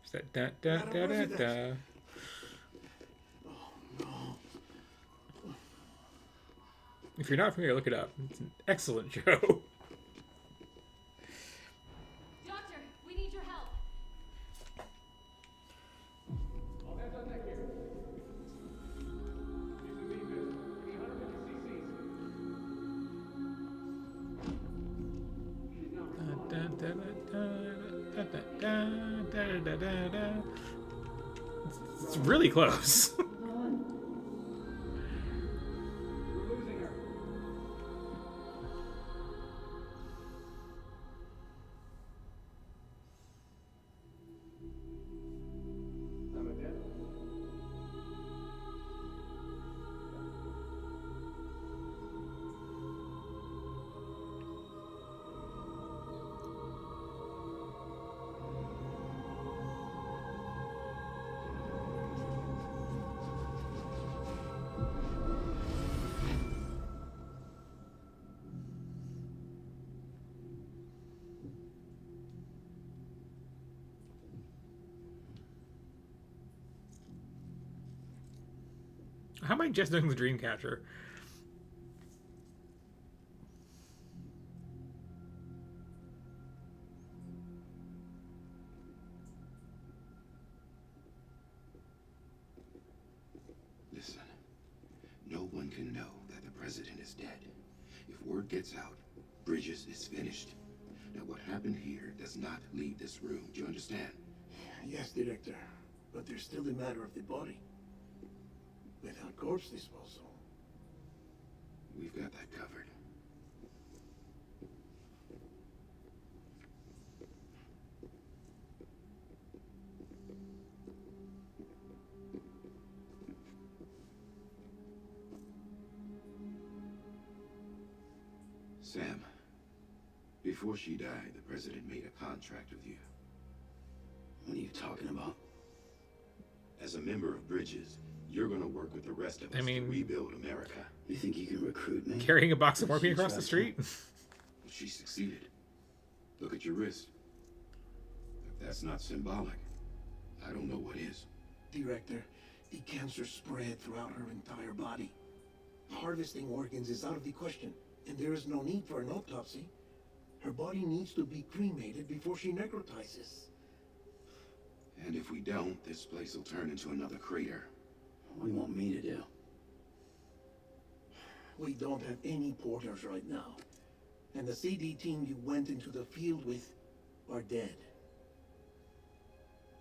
Is that da da da da da? If you're not familiar, look it up. It's an excellent show. Doctor, we need your help. It's really close. How am I just doing the Dreamcatcher? Listen, no one can know that the president is dead. If word gets out, Bridges is finished. Now what happened here does not leave this room. Do you understand? Yes, Director. But there's still the matter of the body. Without corpse disposal. We've got that covered. Sam, before she died, the president made a contract with you. What are you talking about? As a member of Bridges, you're gonna work with the rest of us to rebuild America. You think you can recruit me? Carrying a box of morphine across the street? She succeeded. Look at your wrist. If that's not symbolic, I don't know what is. Director, the cancer spread throughout her entire body. Harvesting organs is out of the question, and there is no need for an autopsy. Her body needs to be cremated before she necrotizes. And if we don't, this place will turn into another crater. What do you want me to do? We don't have any porters right now. And the CD team you went into the field with are dead.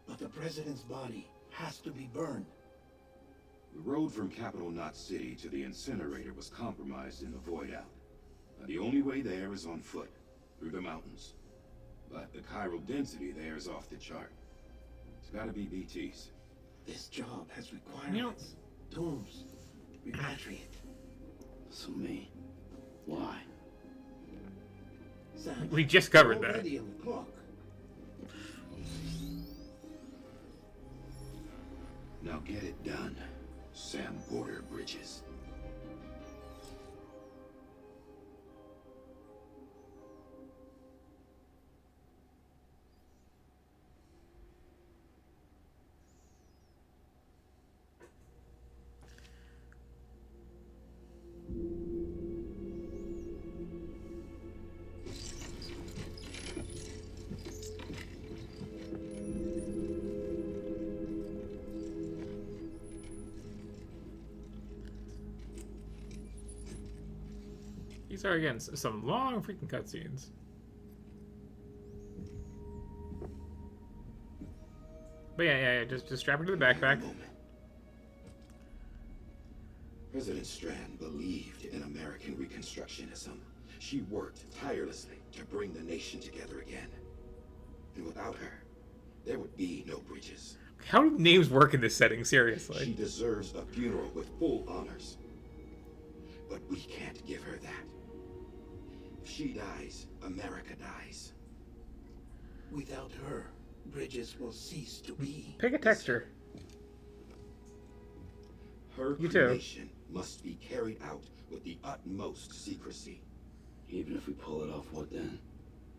But the president's body has to be burned. The road from Capital Knot City to the incinerator was compromised in the void out. The only way there is on foot, through the mountains. But the chiral density there is off the chart. It's gotta be BT's. This job has requirements. Tombs. Repatriate. So me. Why? Sam, We just covered we're that. already on the clock. Now get it done, Sam Porter Bridges. These are, again, some long freaking cutscenes. But yeah, just strap it to the backpack. President Strand believed in American Reconstructionism. She worked tirelessly to bring the nation together again. And without her, there would be no bridges. How do names work in this setting, She seriously? deserves a funeral with full honors. But we can't give her that. If she dies, America dies. Without her, Bridges will cease to be. Pick a texture. Her You too. cremation must be carried out with the utmost secrecy. Even if we pull it off, what then?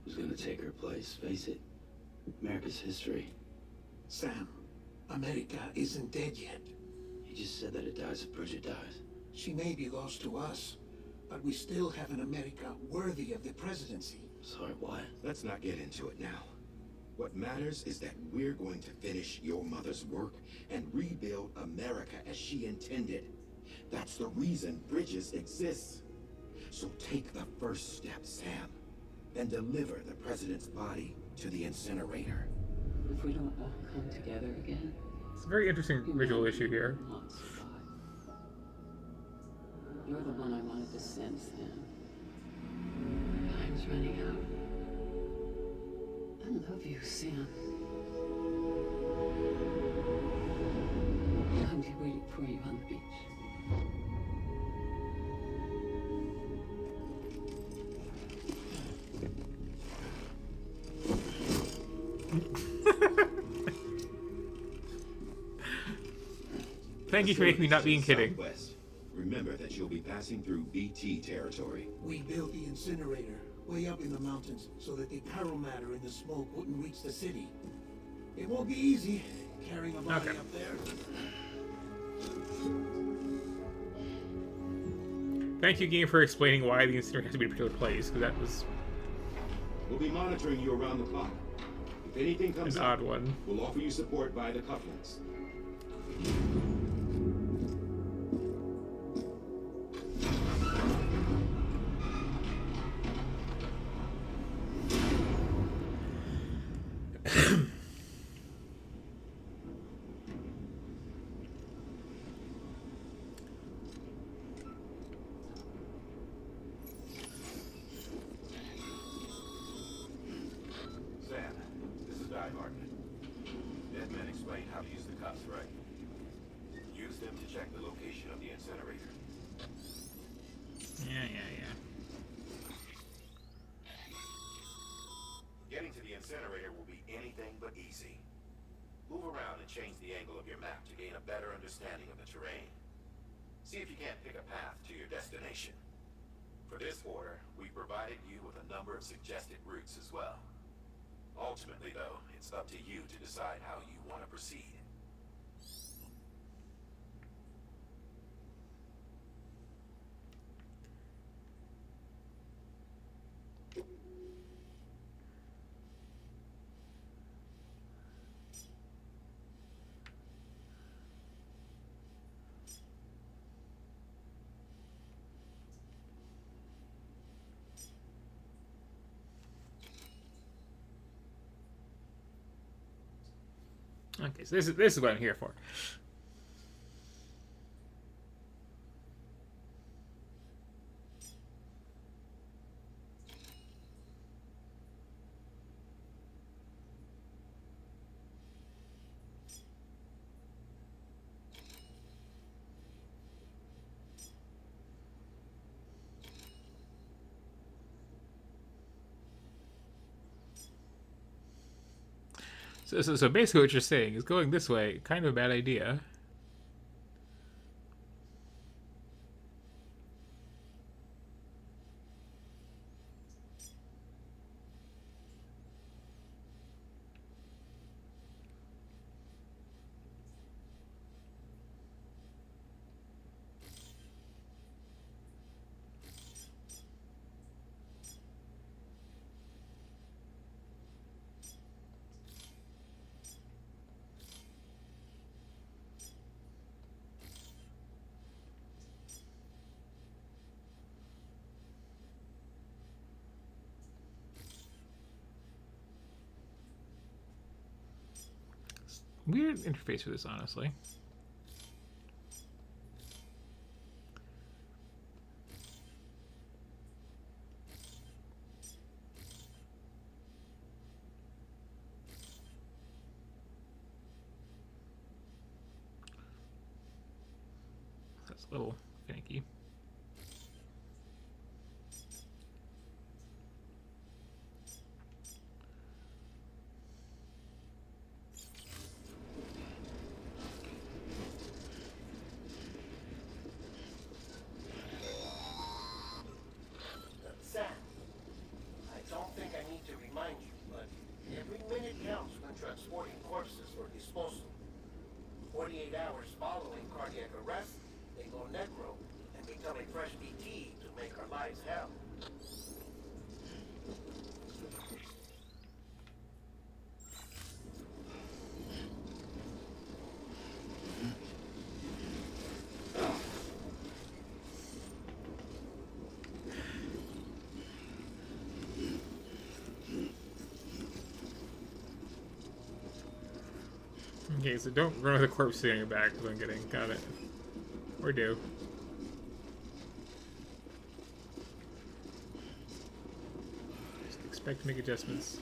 Who's gonna take her place? Face it. America's history. Sam, America isn't dead yet. He just said that it dies if Bridget dies. She may be lost to us, but we still have an America worthy of the presidency. Sorry, what? Let's not get into it now. What matters is that we're going to finish your mother's work and rebuild America as she intended. That's the reason Bridges exists. So take the first step, Sam, and deliver the president's body to the incinerator. If we don't all come together again, It's a very interesting visual issue here. will not survive. You're the one I wanted to send, Sam. Time's running out. I love you, Sam. I'll be waiting for you on the beach. Thank you for making me not being kidding. Southwest. Remember that you'll be passing through BT territory. We built the incinerator way up in the mountains so that the chiral matter in the smoke wouldn't reach the city. It won't be easy carrying a body Okay. up there. Thank you, game, for explaining why the incinerator has to be in a particular place, because that was We'll be monitoring you around the clock. If anything comes an up, odd one. we'll offer you support via the cufflinks. Sam, this is Di Martin. Dead men explained how to use the cuffs, right? Use them to check the location of the incinerator. Yeah. Getting to the incinerator will be anything but easy. Move around and change the angle of your map to gain a better understanding of the terrain. See if you can't pick a path to your destination. For this order, we provided you with a number of suggested routes as well. Ultimately, though, it's up to you to decide how you want to proceed. Okay, so this is what I'm here for. So basically what you're saying is going this way, kind of a bad idea. Weird interface for this, honestly. That's a little finicky. Sam, I don't think I need to remind you, but every minute counts when transporting corpses for disposal. 48 hours following cardiac arrest, they go necro and become a fresh BT to make our lives hell. Okay, so don't run with a corpse sitting on your back, is what I'm getting. Got it. Or do. Just expect to make adjustments.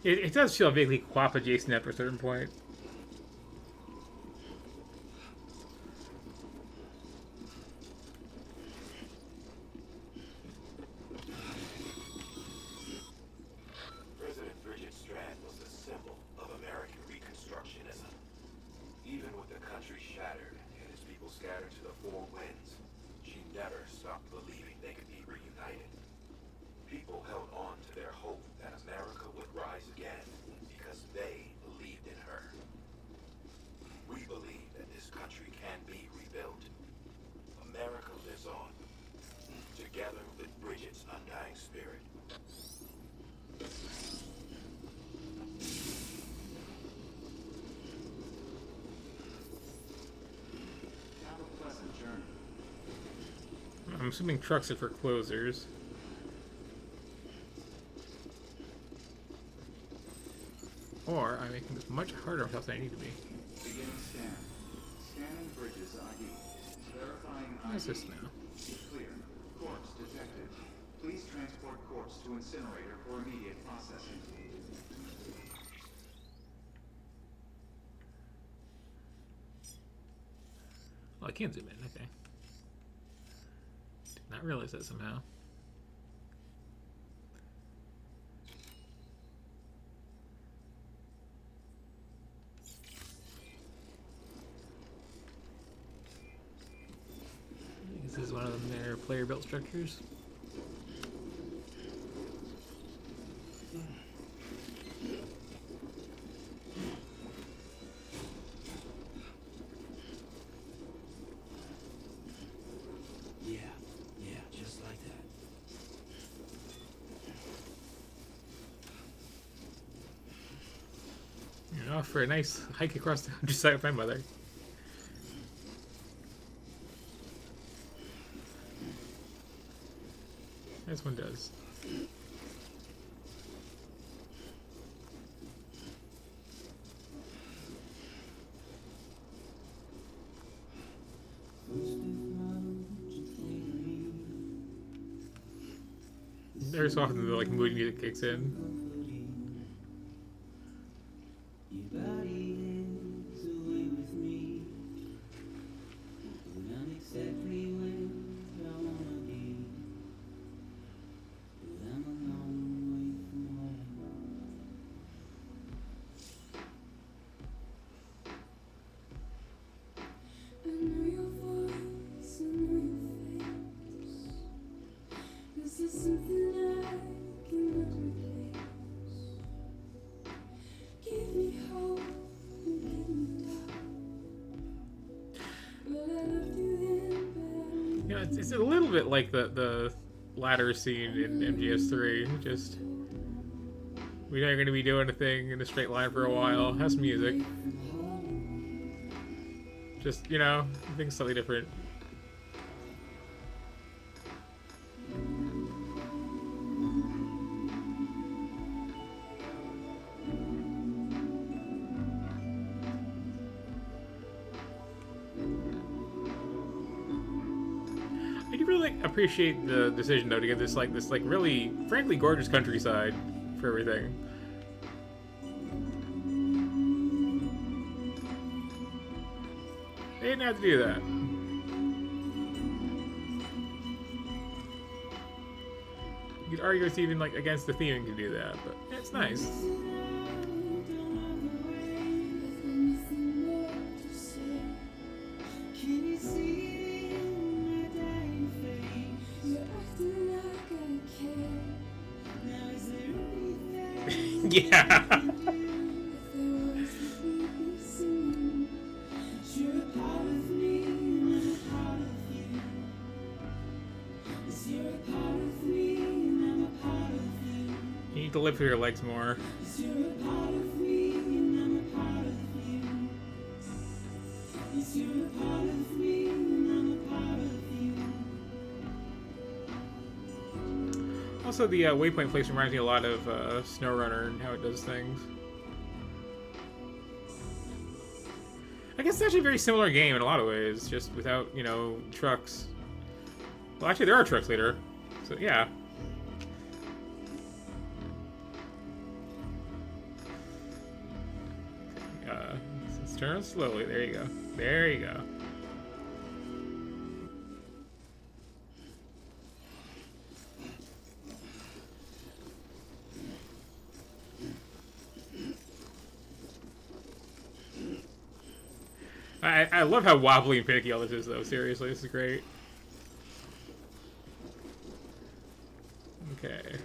It does feel vaguely QWOP adjacent after a certain point. President Bridget Strand was a symbol of American Reconstructionism. Even with the country shattered and its people scattered to the four winds, she never stopped believing they could be reunited. People held on to their hope that America would rise again because they believed in her. We believe that this country can be rebuilt. America lives on, together with Bridget's undying spirit. Have a pleasant journey. I'm assuming trucks are for closers. Or I'm making this much harder on myself than I need to be. Beginning scan. Scanning bridges ID. Verifying ID. What is this now? Clear. Corpse detected. Please transport corpse to incinerator for immediate processing. Oh, I can't zoom in. Okay. Did not realize that somehow. This is one of their player-built structures. Off for a nice hike across the countryside with my mother. This one does. Every so often the like mood music kicks in. Yeah, it's a little bit like the ladder scene in MGS3. Just we know you're going to be doing a thing in a straight line for a while. Has music. Just, you know, things slightly different. I do really appreciate the decision though to get this really frankly gorgeous countryside for everything. They didn't have to do that. You could argue it's even like against the theming to do that, but it's nice. Yeah. You need to live through your legs more. Also, the waypoint place reminds me a lot of SnowRunner and how it does things. I guess it's actually a very similar game in a lot of ways, just without, you know, trucks. Well, actually, there are trucks later, so yeah. Let's turn slowly. There you go. There you go. I love how wobbly and finicky all this is, though. Seriously, this is great. Okay.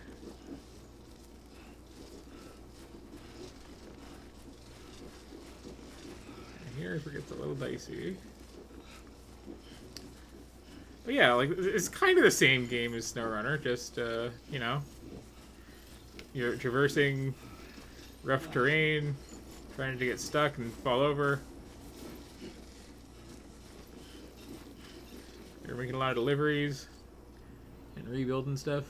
Here's where it gets a little dicey. But yeah, like, it's kind of the same game as SnowRunner, just, you know, you're traversing rough terrain, trying to get stuck and fall over. You're making a lot of deliveries and rebuilding stuff.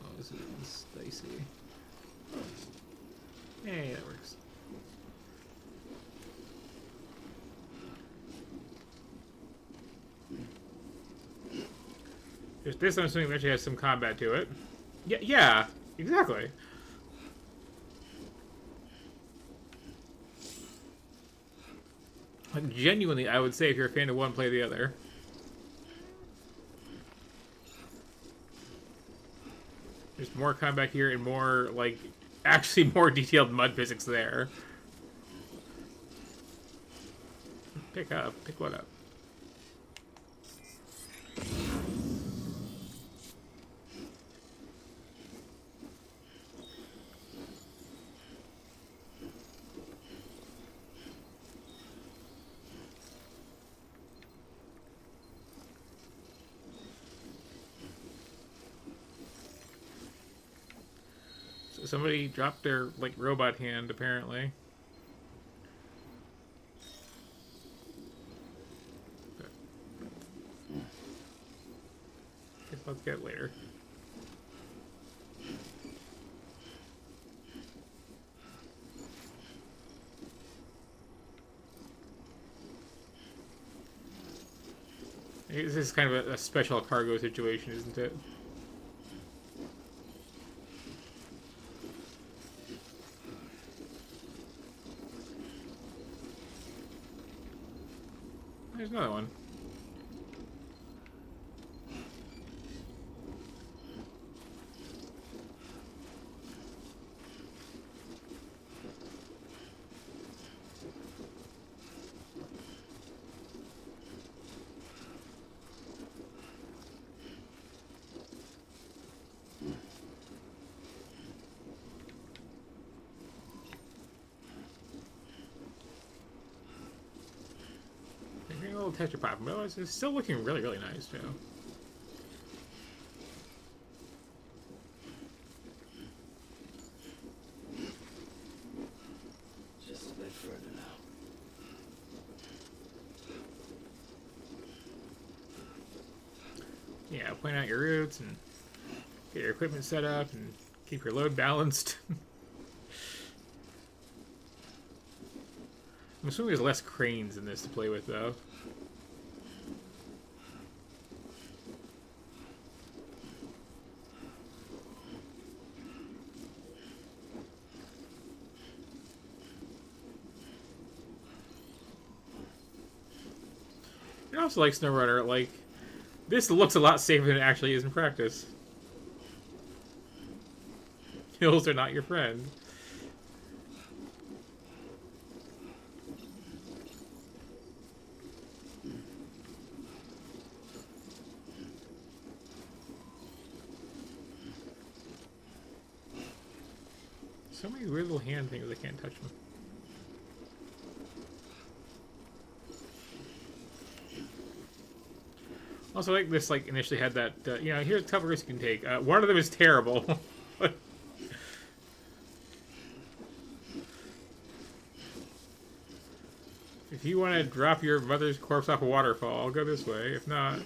Oh, this is dicey. Hey, that works. This I'm assuming actually has some combat to it. Yeah, exactly. Like, genuinely, I would say if you're a fan of one, play the other. There's more combat here and more, like, actually more detailed mud physics there. Pick what up? somebody dropped their, like, robot hand, apparently. Guess let's get it later. This is kind of a special cargo situation, isn't it? There's another one. A little texture pop, but it's still looking really, really nice, too. Just a bit further now. Yeah, point out your routes and get your equipment set up and keep your load balanced. I'm assuming there's less cranes in this to play with, though. I also like SnowRunner. Like, this looks a lot safer than it actually is in practice. Hills are not your friend. So many weird little hand things, I can't touch them. Also, like this, like initially had that, you know, here's a couple risks you can take. One of them is terrible. If you want to drop your mother's corpse off a waterfall, I'll go this way. If not,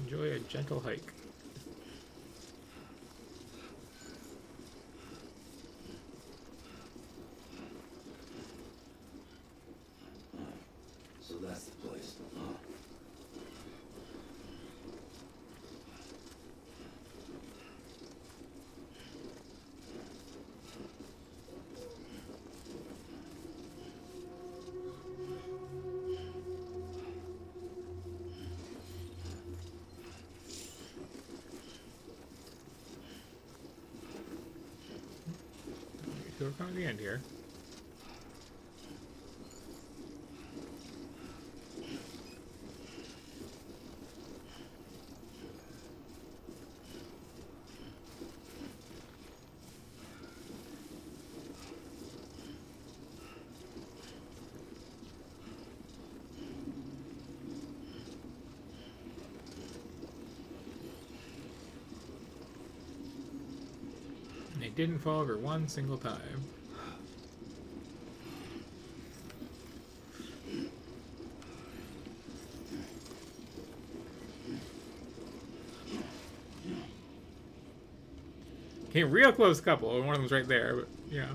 enjoy a gentle hike. So that's the place, huh? So we're coming to the end here. And it didn't fall over one single time. Came real close couple, and one of them's right there, but yeah.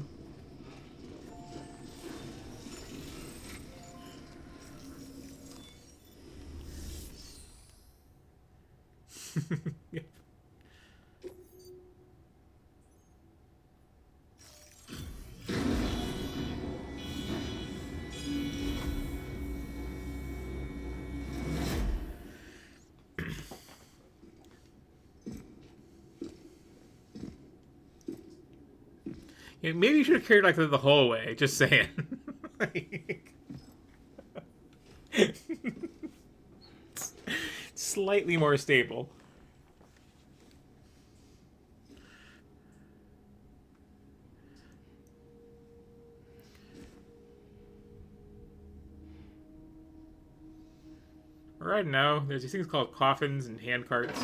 Yep. Yeah, maybe you should have carried like the whole way. Just saying. Like, slightly more stable. Or I don't know. There's these things called coffins and hand carts.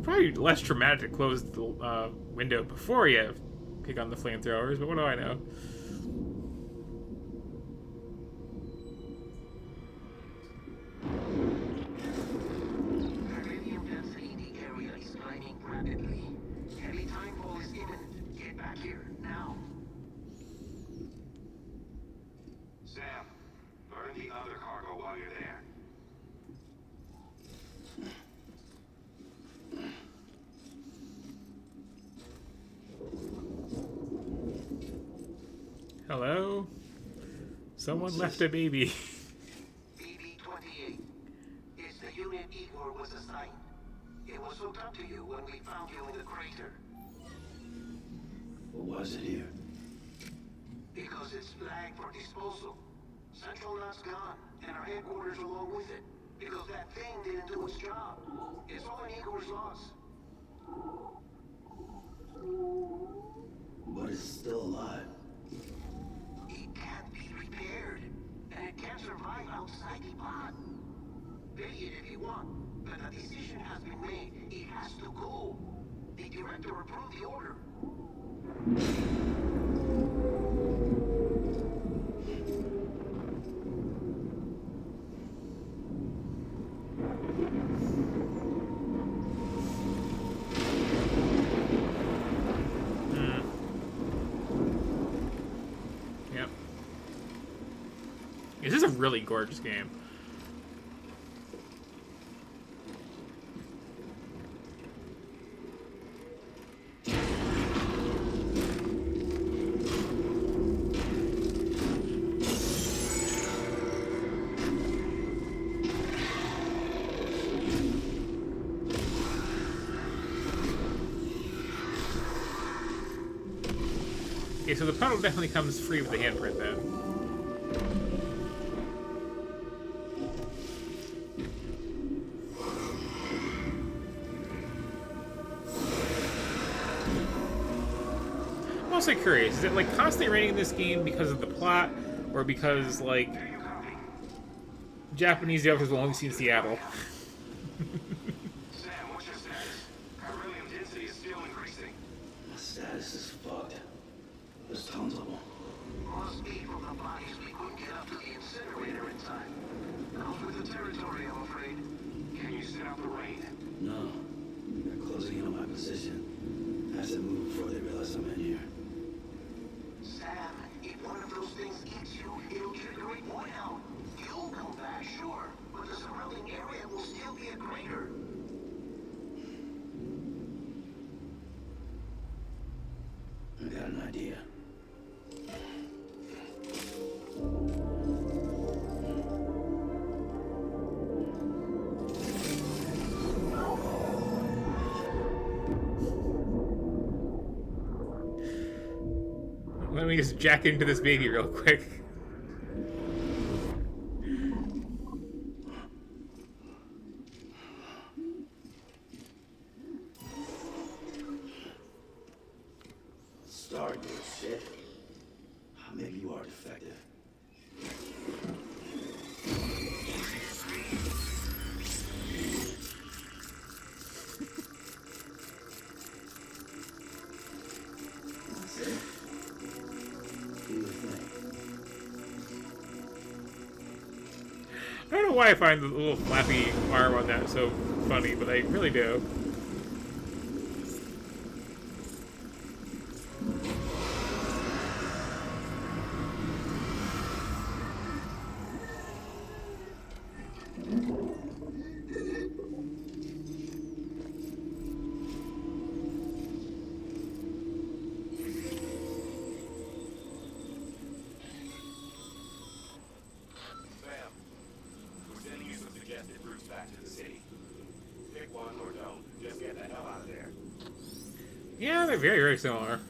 Probably less traumatic to close the window before you pick on the flamethrowers, but what do I know? Radium density in the area is climbing rapidly. Heavy timefall is imminent. Get back here, now. Sam, burn the other cargo while you're there. Hello? Someone left a baby. BB-28. It's the unit Igor was assigned. It was hooked up to you when we found you in the crater. Why is it here? Because it's flagged for disposal. Central Knot's gone, and our headquarters along with it. Because that thing didn't do its job. It's all in Igor's loss. But it's still alive. It can't be repaired, and it can't survive outside the pod. Pay it if you want, but a decision has been made. It has to go. The director approved the order. Yep. This is a really gorgeous game. Okay, so the puddle definitely comes free with the handprint then. I'm also curious, is it like constantly raining this game because of the plot, or because like Japanese developers will only see in Seattle? Sam, what's your status? Beryllium density is still increasing. My status is fucked. There's tons of them. Must be from the bodies we couldn't get up to the incinerator in time. Comes with the territory, I'm afraid. Can you sit out the rain? No. They're closing in on my position. I have to move before they realize I'm in here. Sam, if one of those things gets you, it'll trigger a point out. You'll come back, sure, but the surrounding area will still be a crater. I got an idea. Let me just jack into this baby real quick. Start your shit. Maybe you are defective. That's it. Do your thing. I don't know why I find the little flappy arm on that so funny, but I really do. Sam, we're sending you some suggested routes back to the city. Pick one or don't. Just get the hell out of there. Yeah, they're very, very similar.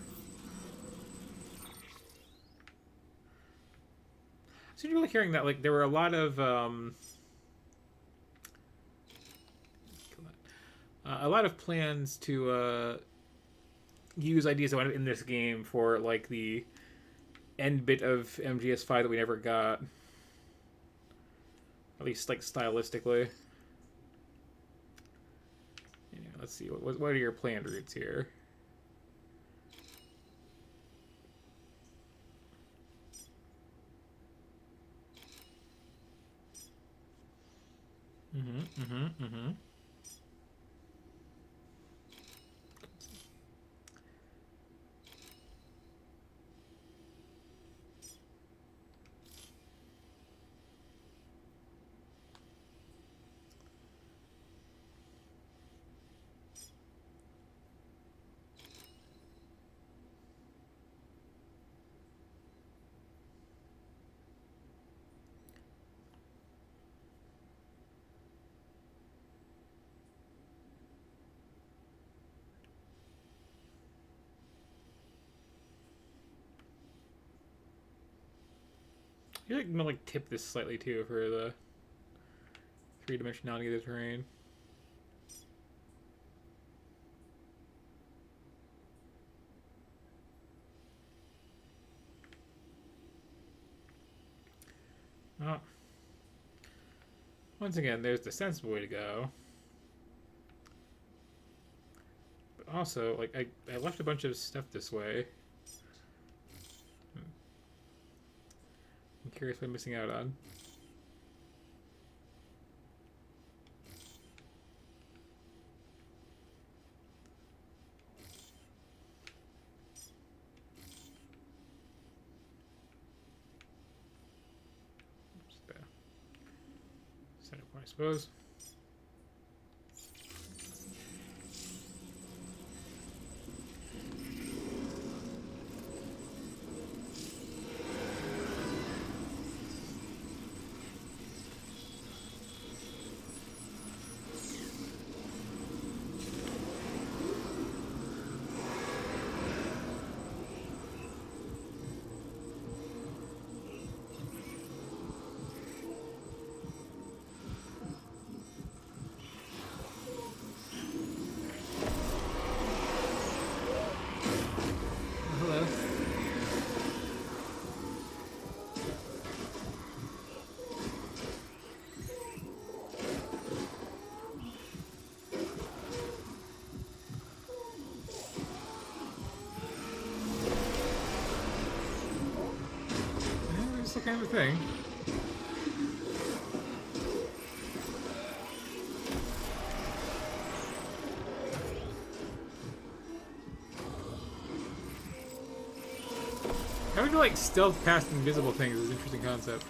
So you're really hearing that, like, there were a lot of, A lot of plans to use ideas that went in this game for like the end bit of MGS5 that we never got. At least like stylistically. Yeah, let's see. What are your planned routes here? Mm-hmm. I feel like I'm gonna like tip this slightly too for the three-dimensionality of the terrain. Oh. Once again, there's the sensible way to go. But also, like, I left a bunch of stuff this way. I'm curious what I'm missing out on. Center point, I suppose. The kind of thing. How would you like stealth past invisible things is an interesting concept.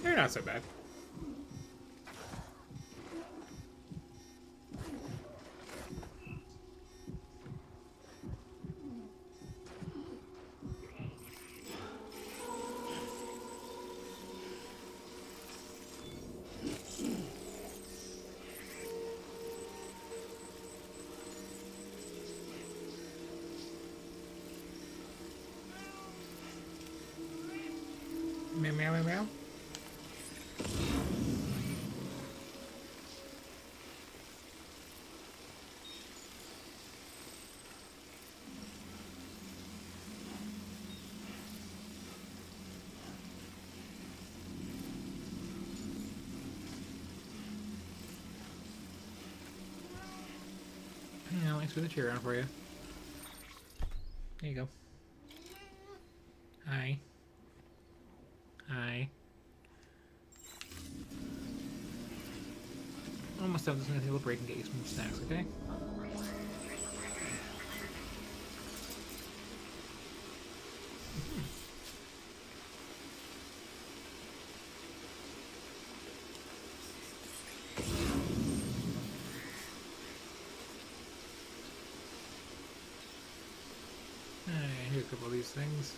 They're not so bad. Meow meow meow meow. Yeah, thanks for the chair around for you. There you go. Hi. Hi. Almost done. Just gonna take a little break and get you some snacks, okay? Alright, here's a couple of these things.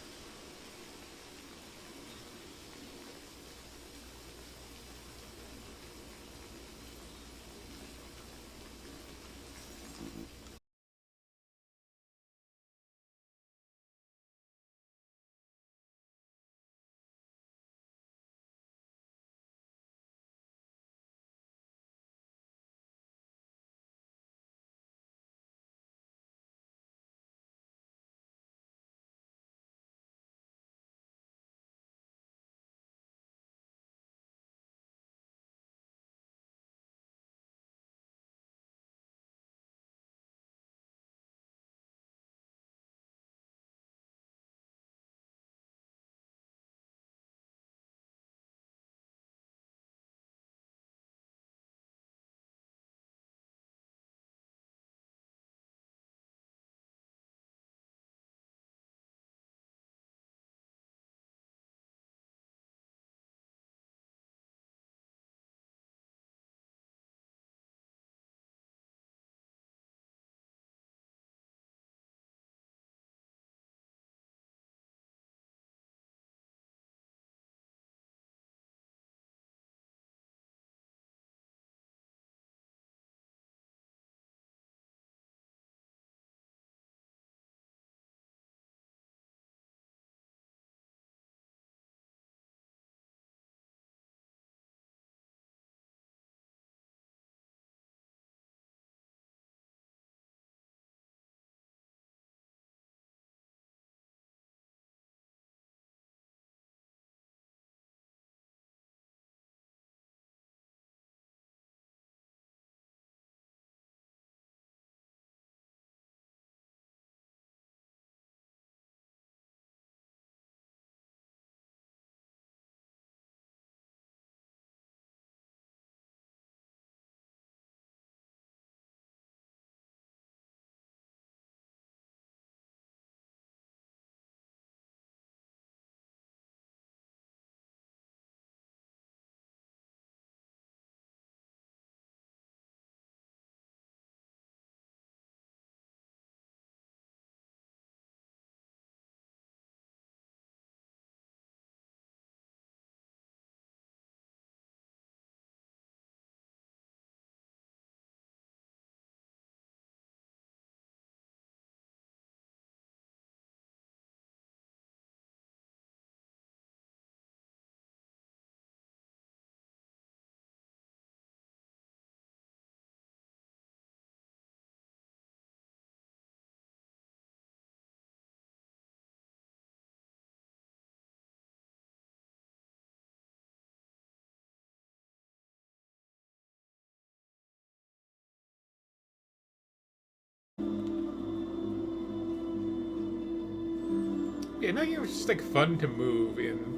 Yeah, no, it was just like fun to move in.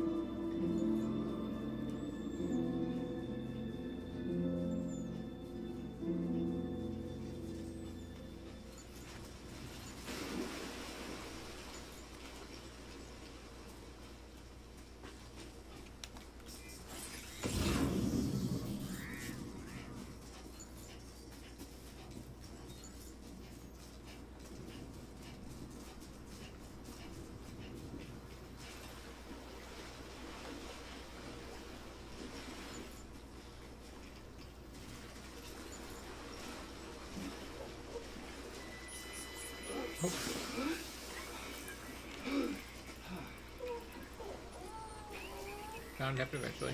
Oh. Found up eventually.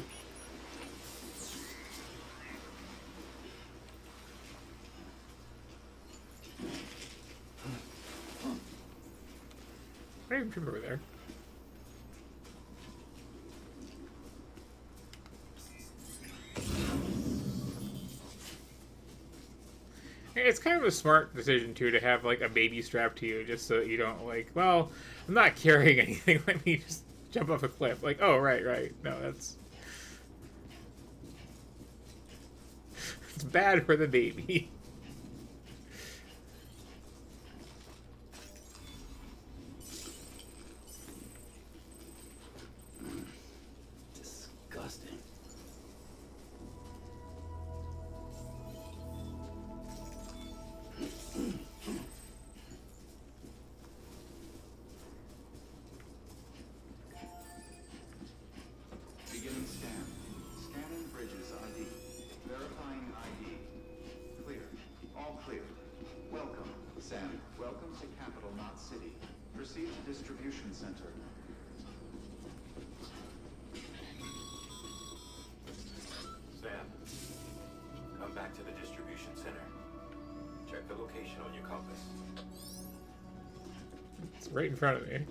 I didn't even remember there. It's kind of a smart decision too to have like a baby strapped to you, just so that you don't like, well, I'm not carrying anything. Let me just jump off a cliff. Like, oh right. No, that's It's bad for the baby. Disgusting. Beginning scan. Scanning Bridges ID. Verifying ID. Clear. All clear. Welcome, Sam. Welcome to Capital Knot City. Proceed to distribution center. Sam, come back to the distribution center. Check the location on your compass. It's right in front of me.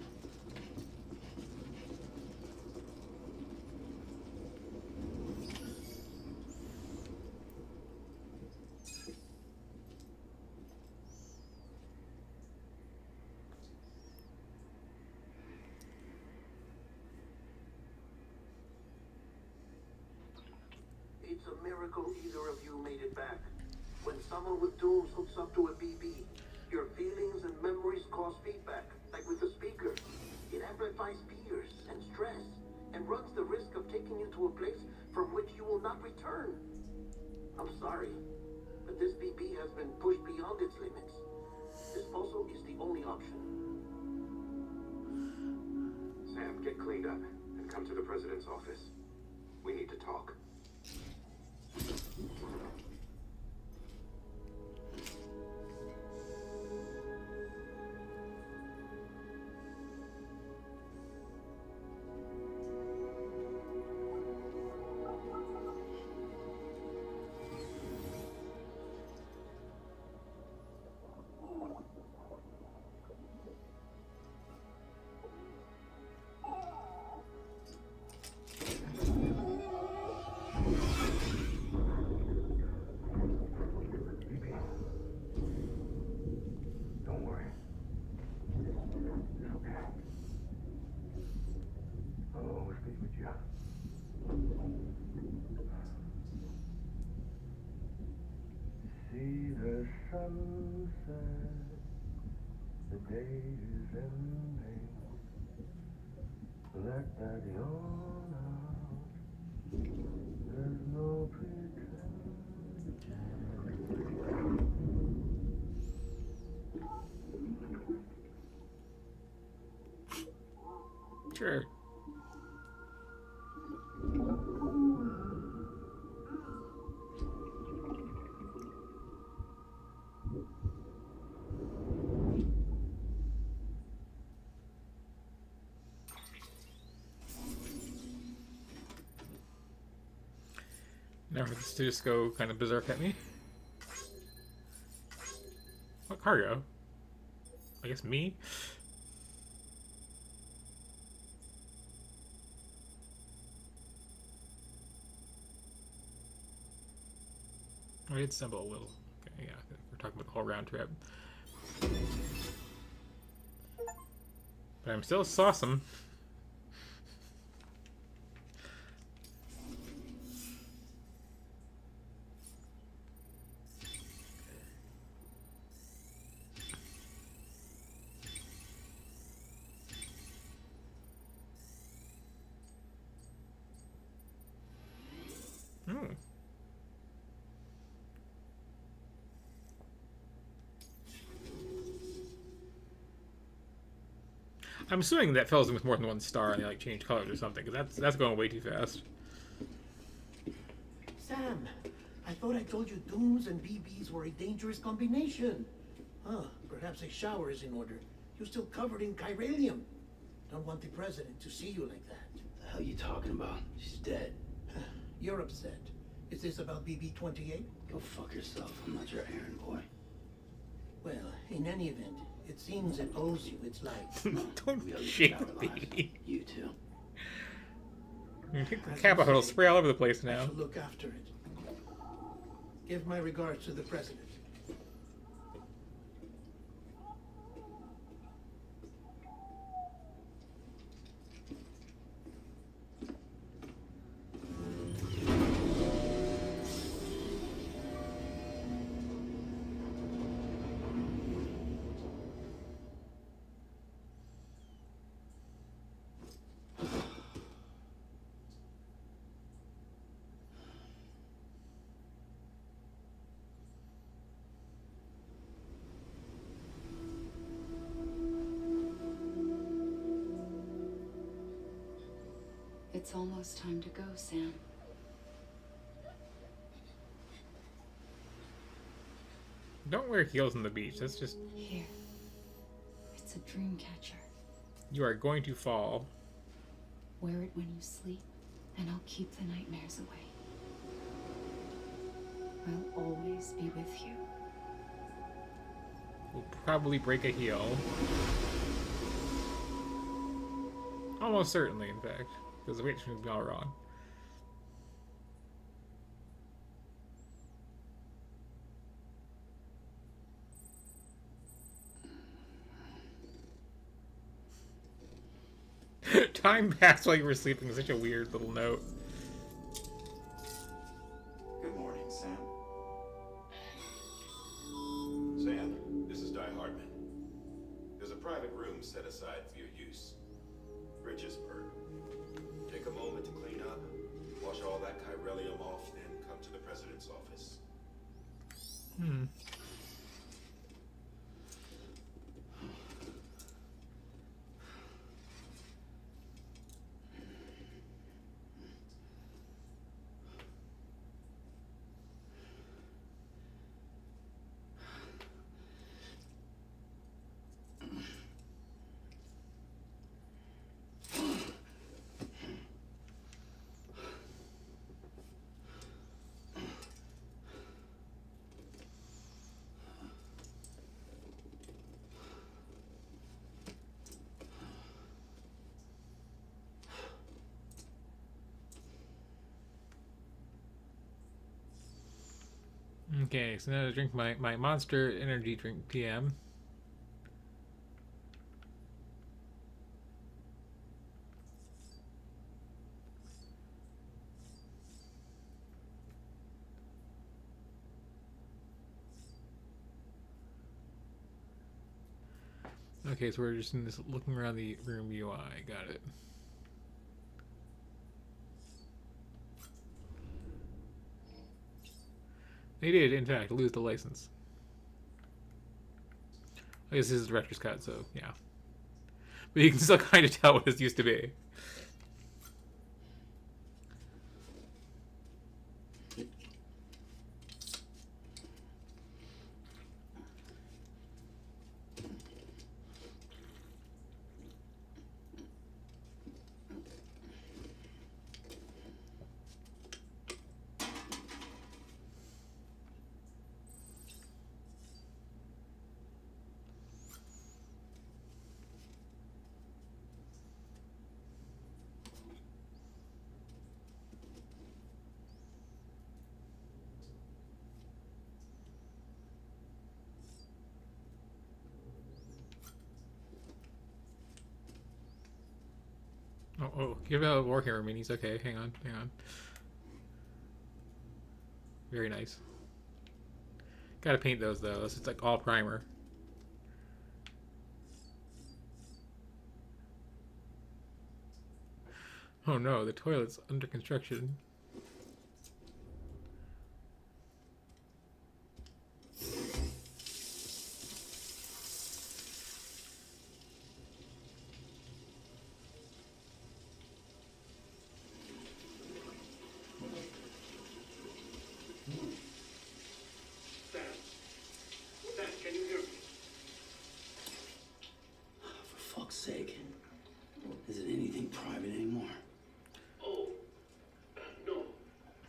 It's a miracle either of you made it back. When someone with dooms hooks up to a BB, your feelings and memories cause feedback, like with the speaker. It amplifies fears and stress, and runs the risk of taking you to a place from which you will not return. I'm sorry, but this BB has been pushed beyond its limits. Disposal is the only option. Sam, get cleaned up and come to the president's office. We need to talk. Don't worry. It's okay. I'll always be with you. See the sunset, the day is ending. Let that yawn out. There's no pretend. Sure. Now for this to just go kind of berserk at me. What cargo? I guess me? I did stumble a little. Okay, yeah, we're talking about the whole round trip. But I'm still awesome. I'm assuming that fills in with more than one star and they like change colors or something, because that's going way too fast. Sam, I thought I told you dooms and BBs were a dangerous combination. Huh, perhaps a shower is in order. You're still covered in chiralium. Don't want the president to see you like that. The hell you talking about? She's dead. You're upset. Is this about BB-28? Go fuck yourself. I'm not your errand boy. Well, in any event, it seems it owes you its life. Don't shake the baby. You too. The Capitol will spray all over the place I now. shall look after it. Give my regards to the president. It's almost time to go, Sam. Don't wear heels on the beach. That's just... Here. It's a dream catcher. You are going to fall. Wear it when you sleep, and I'll keep the nightmares away. I'll always be with you. We'll probably break a heel. Almost certainly, in fact. Because the weight would be all wrong. Time passed while you were sleeping. Such a weird little note. Good morning, Sam. Sam, this is Di Hartman. There's a private room set aside for your use. Bridges per. Take a moment to clean up, wash all that chiralium off, then come to the president's office. Okay, so now to drink my Monster Energy drink PM. Okay, so we're just in this looking around the room UI. Got it. They did, in fact, lose the license. I guess this is the director's cut, so yeah. But you can still kind of tell what this used to be. Oh, give out Warhammer minis. Okay, hang on. Very nice. Gotta paint those, though. It's like all primer. Oh no, the toilet's under construction. For fuck's sake. Is it anything private anymore? Oh, no.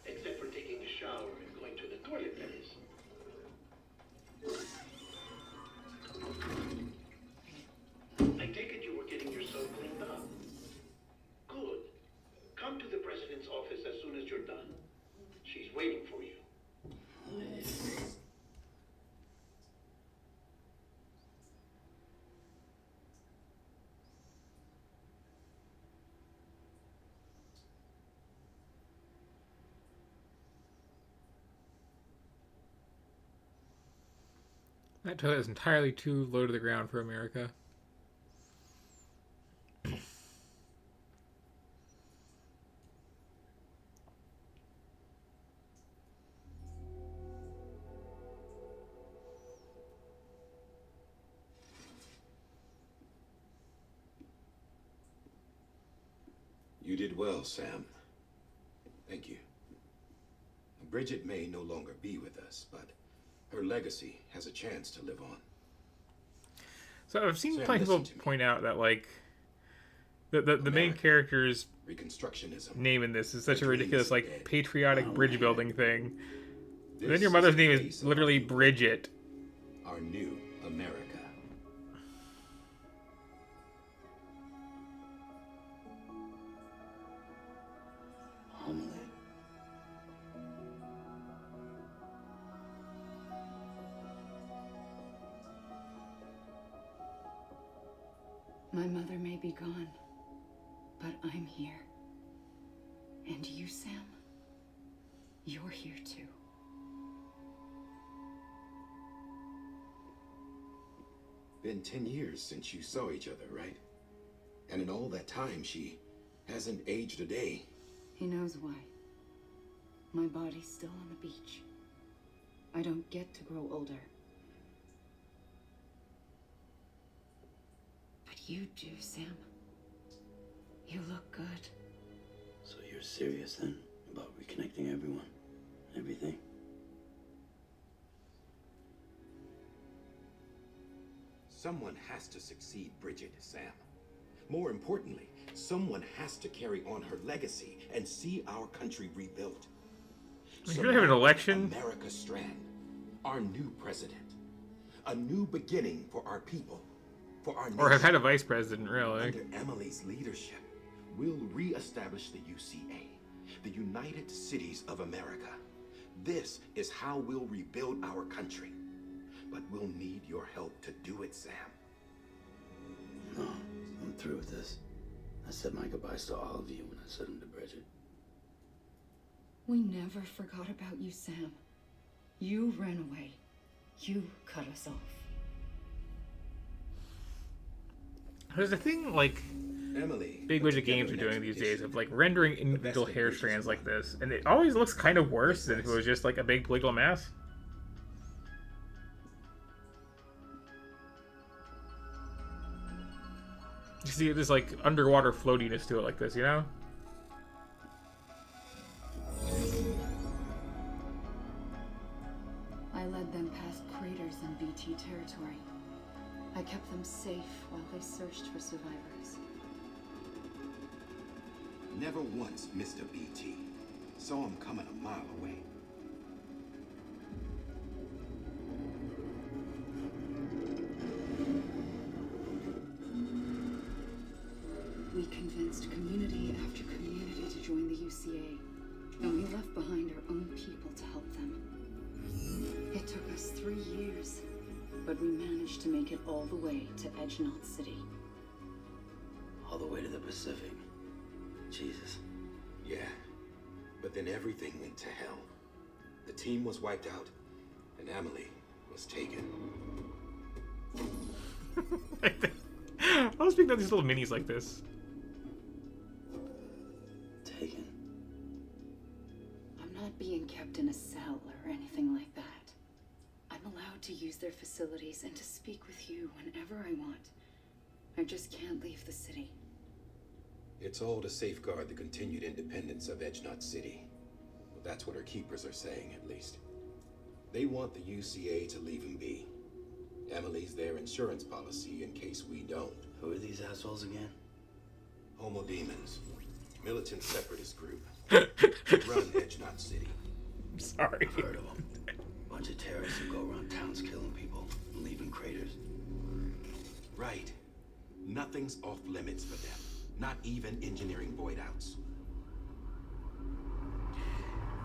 Except for taking a shower and going to the toilet, that is. I take it you were getting yourself cleaned up. Good. Come to the president's office as soon as you're done. She's waiting for you. That toilet is entirely too low to the ground for America. You did well, Sam. Thank you. Bridget may no longer be with us, but her legacy has a chance to live on. So I've seen Sam, plenty of people listen to me. point out that like the main character's Reconstructionism. name in this is such a Dreams ridiculous like dead. patriotic bridge building thing. And then This your mother's is the name face is of literally Bridget. our new America. Homily. My mother may be gone, but I'm here. And you, Sam? You're here too. Been 10 years since you saw each other, right? And in all that time, she hasn't aged a day. He knows why. My body's still on the beach. I don't get to grow older. But you do, Sam. You look good. So you're serious then about reconnecting everyone? Everything? Someone has to succeed Bridget, Sam. More importantly, someone has to carry on her legacy and see our country rebuilt. You're gonna have an election? America Strand, our new president. A new beginning for our people, for our nation. Or have had a vice president, really. Under Emily's leadership, we'll re-establish the UCA, the United Cities of America. This is how we'll rebuild our country. But we'll need your help to do it, Sam. No, I'm through with this. I said my goodbyes to all of you when I said them to Bridget. We never forgot about you, Sam. You ran away. You cut us off. There's a thing like Emily, big budget games are doing these days of like rendering individual hair strands like this, and it always looks kind of worse than if it was just like a big political mass. You see this like underwater floatiness to it like this, you know? I led them past craters in BT territory. I kept them safe while they searched for survivors. Never once missed a BT. Saw him coming a mile away. We convinced community after community to join the UCA, and we left behind our own people to help them. It took us 3 years, but we managed to make it all the way to Edgenot City. All the way to the Pacific. Jesus. Yeah, but then everything went to hell. The team was wiped out, and Emily was taken. I was picking up these little minis like this. Taken. I'm not being kept in a cell or anything like that. I'm allowed to use their facilities and to speak with you whenever I want. I just can't leave the city. It's all to safeguard the continued independence of Edgenot City. Well, that's what our keepers are saying, at least. They want the UCA to leave him be. Emily's their insurance policy in case we don't. Who are these assholes again? Homo Demons. Militant separatist group. Run Edgenot City. I'm sorry. I've heard of them. Bunch of terrorists who go around towns killing people and leaving craters. Right. Nothing's off limits for them. Not even engineering void outs.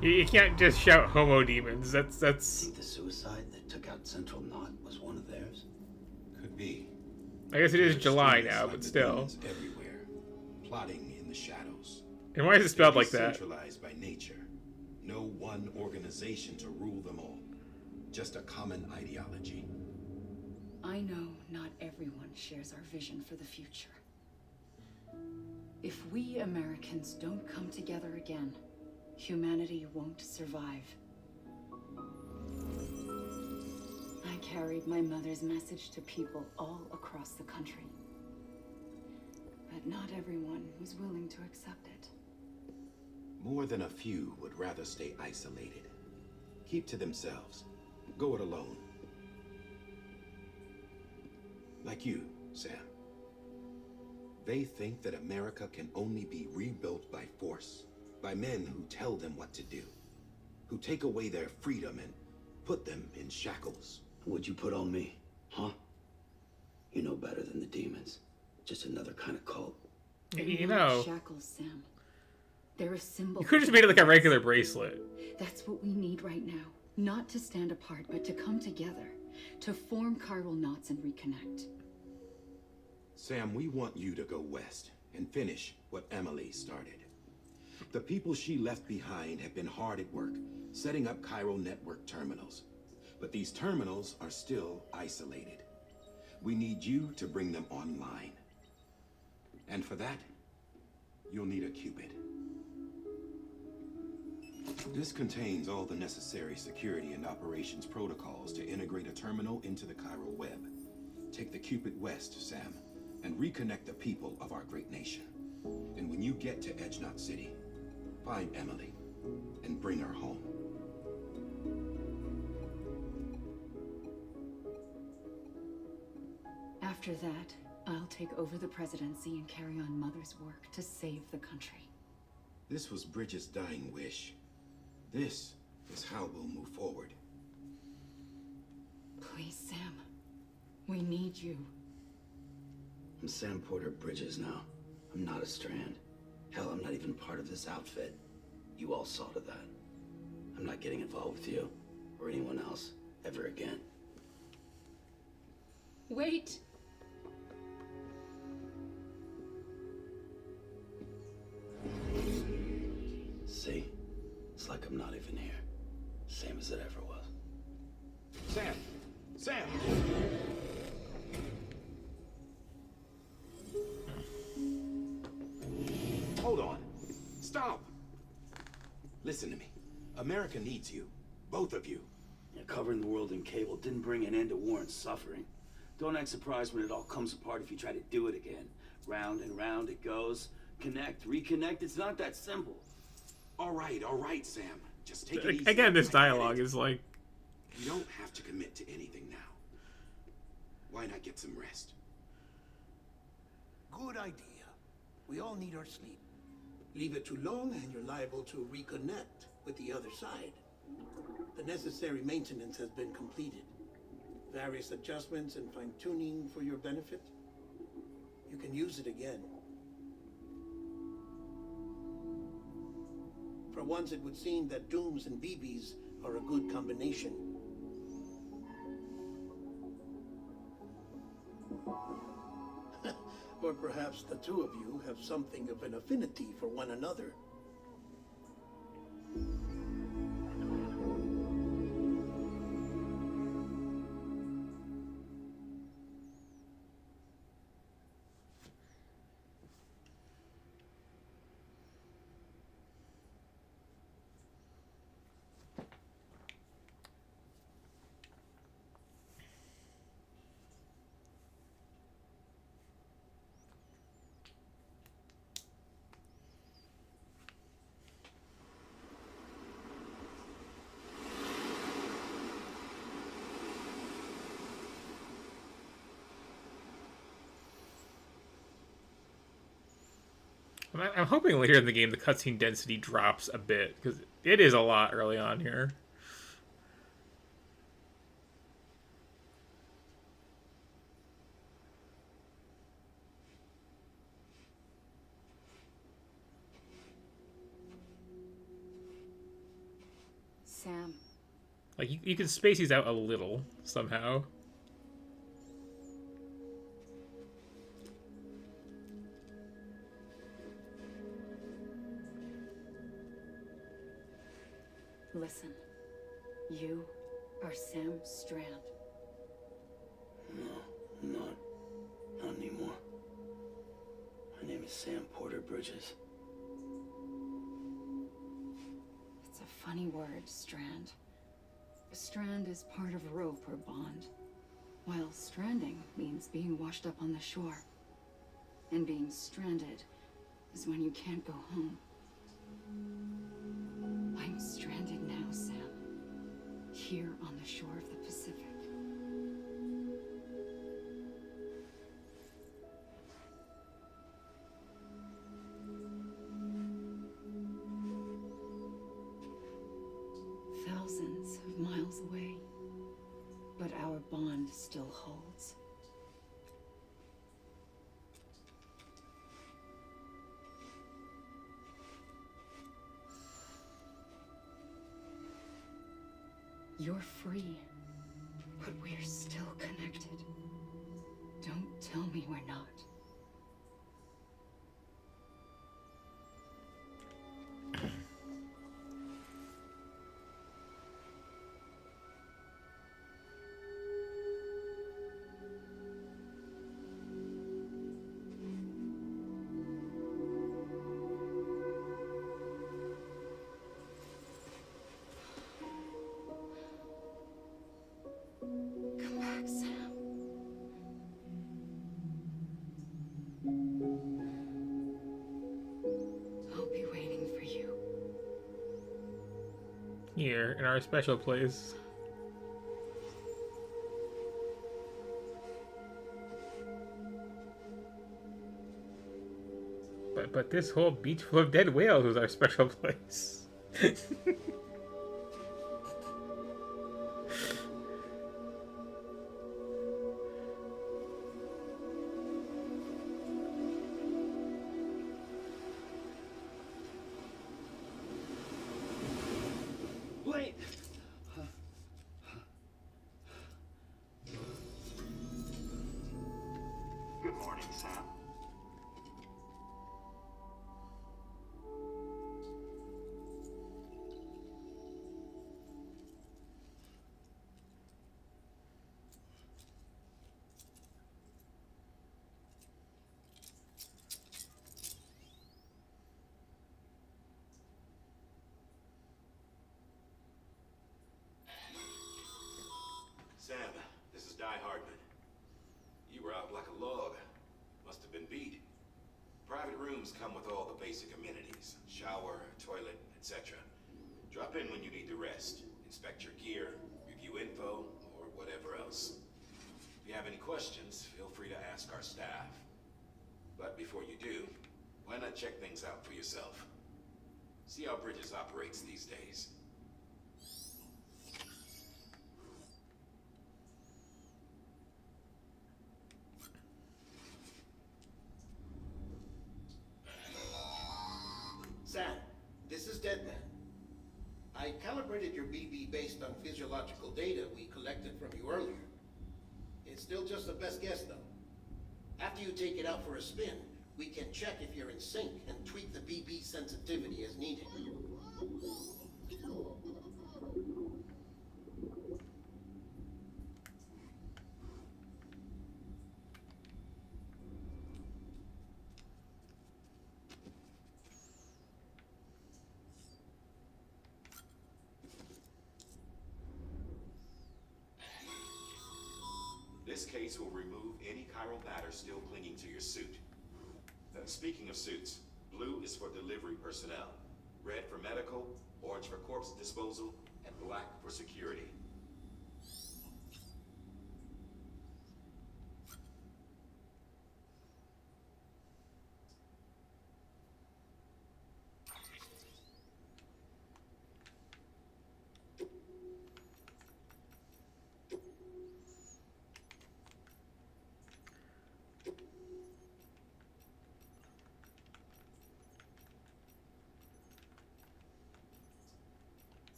You can't just shout homo demons. That's. Think the suicide that took out Central Knot was one of theirs? Could be. I guess it is There's July students now, like but the still. demons everywhere, plotting in the shadows. And why is it spelled like that? Decentralized by nature. No one organization to rule them all. Just a common ideology. I know not everyone shares our vision for the future. If we Americans don't come together again, humanity won't survive. I carried my mother's message to people all across the country. But not everyone was willing to accept it. More than a few would rather stay isolated. Keep to themselves. Go it alone. Like you, Sam. They think that America can only be rebuilt by force, by men who tell them what to do, who take away their freedom and put them in shackles. What'd you put on me, huh? You know better than the demons. Just another kind of cult. You know, shackles, Sam. They're a symbol. you could have just made it like a regular bracelet. That's what we need right now. Not to stand apart, but to come together. To form chiral knots and reconnect. Sam, we want you to go west and finish what Emily started. The people she left behind have been hard at work, setting up chiral network terminals. But these terminals are still isolated. We need you to bring them online. And for that, you'll need a Cupid. This contains all the necessary security and operations protocols to integrate a terminal into the chiral web. Take the Cupid west, Sam, and reconnect the people of our great nation. And when you get to Edge Knot City, find Emily and bring her home. After that, I'll take over the presidency and carry on Mother's work to save the country. This was Bridget's dying wish. This is how we'll move forward. Please, Sam. We need you. I'm Sam Porter Bridges now. I'm not a Strand. Hell, I'm not even part of this outfit. You all saw to that. I'm not getting involved with you or anyone else ever again. Wait! See? It's like I'm not even here. Same as it ever was. Sam! Sam! Hold on. Stop! Listen to me. America needs you. Both of you. Yeah, covering the world in cable didn't bring an end to war and suffering. Don't act surprised when it all comes apart if you try to do it again. Round and round it goes. Connect, reconnect, it's not that simple. All right, Sam. Just take it easy. Again, this dialogue is like... You don't have to commit to anything now. Why not get some rest? Good idea. We all need our sleep. Leave it too long and you're liable to reconnect with the other side. The necessary maintenance has been completed. Various adjustments and fine-tuning for your benefit. You can use it again. For once, it would seem that Dooms and BBs are a good combination. Or perhaps the two of you have something of an affinity for one another. I'm hoping later in the game the cutscene density drops a bit, because it is a lot early on here. Sam. Like, you can space these out a little, somehow. Listen, you are Sam Strand. No, not anymore. My name is Sam Porter Bridges. It's a funny word, Strand. A strand is part of rope or bond, while stranding means being washed up on the shore. And being stranded is when you can't go home. I'm stranded now, Sam. Here on the shore of the Pacific. Thousands of miles away, but our bond still holds. You're free, but we're still connected. Don't tell me we're not. Come back, Sam. I'll be waiting for you. Here, in our special place. But this whole beach full of dead whales was our special place. Wait! Good morning, Sam. Sam, this is Di Hardman. You were out like a log. Must have been beat. Private rooms come with all the basic amenities. Shower, toilet, etc. Drop in when you need to rest. Inspect your gear, review info, or whatever else. If you have any questions, feel free to ask our staff. But before you do, why not check things out for yourself? See how Bridges operates these days. Sam, this is Deadman. I calibrated your BB based on physiological data we collected from you earlier. It's still just a best guess, though. After you take it out for a spin, we can check if you're in sync and tweak the BB sensitivity as needed. This case will remove any chiral matter still clinging to your suit. Speaking of suits, blue is for delivery personnel, red for medical, orange for corpse disposal, and black for security.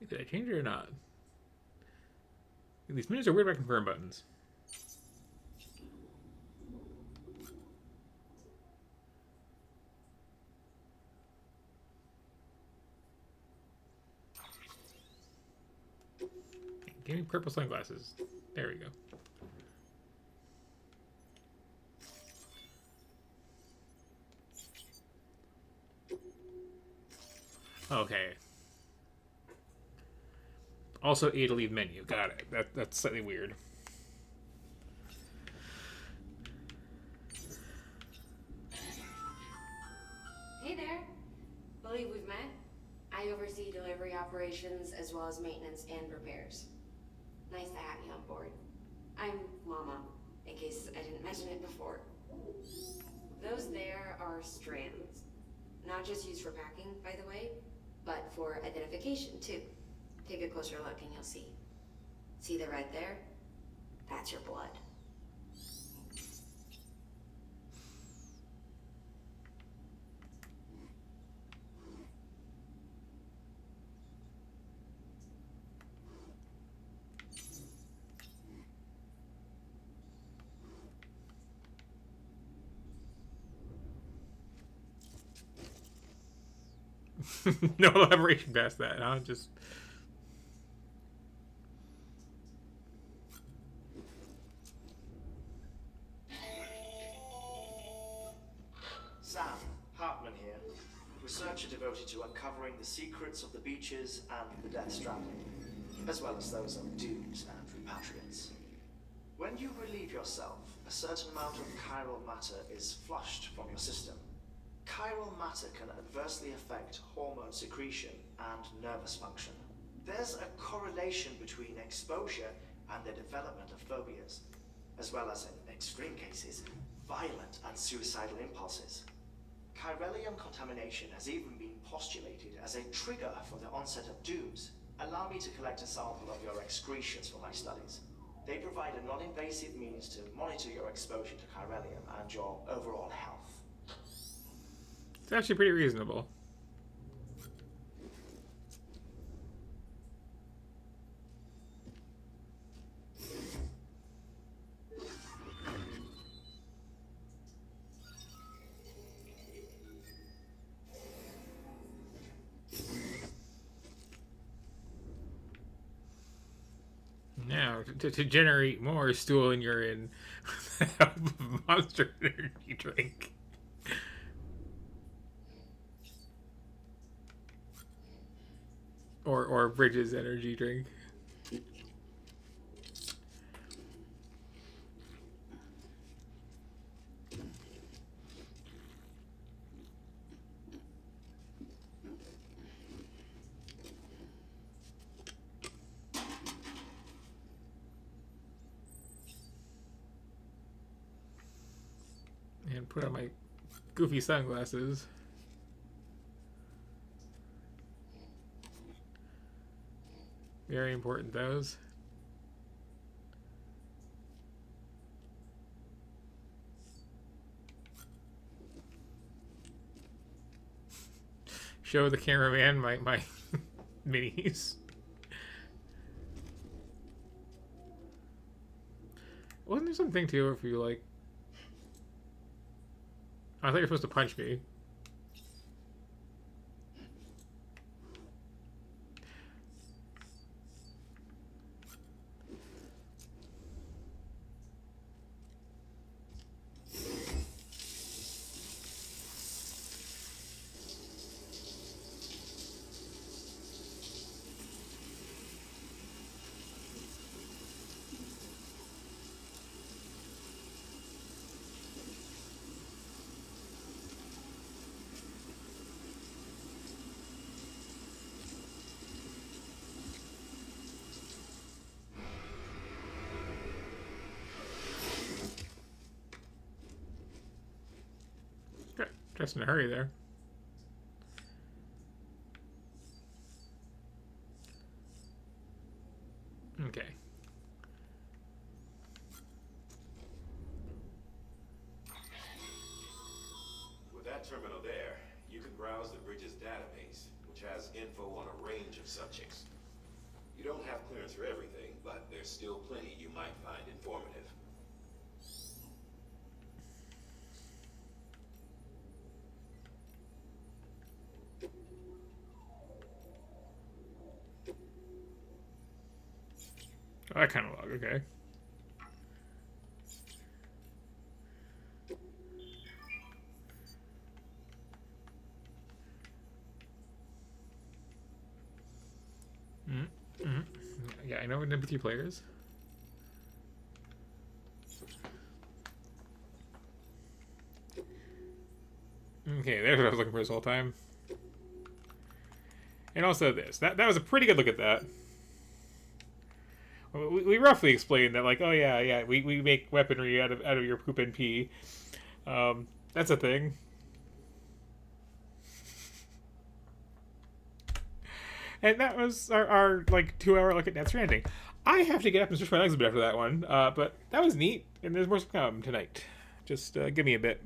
Did I change it or not? These menus are weird about confirm buttons. Give me purple sunglasses. There we go. Okay. Also, A to leave menu. Got it. That's slightly weird. Hey there. Believe we've met. I oversee delivery operations as well as maintenance and repairs. Nice to have you on board. I'm Mama, in case I didn't mention it before. Those there are strands. Not just used for packing, by the way, but for identification too. Take a closer look and you'll see. See the red there? That's your blood. No elaboration past that, huh? Just... Sam, Hartman here. Researcher devoted to uncovering the secrets of the beaches and the Death Stranding, as well as those of dooms and repatriates. When you relieve yourself, a certain amount of chiral matter is flushed from your system. Chiral matter can adversely affect hormone secretion and nervous function. There's a correlation between exposure and the development of phobias, as well as, in extreme cases, violent and suicidal impulses. Chiralium contamination has even been postulated as a trigger for the onset of dooms. Allow me to collect a sample of your excretions for my studies. They provide a non-invasive means to monitor your exposure to chiralium and your overall health. It's actually pretty reasonable. Now, to generate more stool and urine with the help of Monster Energy drink. Or Bridges energy drink. And put on my goofy sunglasses. Very important, those. Show the cameraman my minis. Wasn't there something too if you like... I thought you were supposed to punch me. Just in a hurry there. Okay. With that terminal there, you can browse the Bridges database, which has info on a range of subjects. You don't have clearance for everything, but there's still plenty you might find informative. Oh, that kind of log, okay. Yeah, I know number 3 players. Okay, there's what I was looking for this whole time. And also this. That was a pretty good look at that. We roughly explained that, like, oh yeah, we make weaponry out of your poop and pee. That's a thing. And that was our like 2-hour look at Death Stranding. I have to get up and stretch my legs a bit after that one, but that was neat, and there's more to come tonight. Just give me a bit.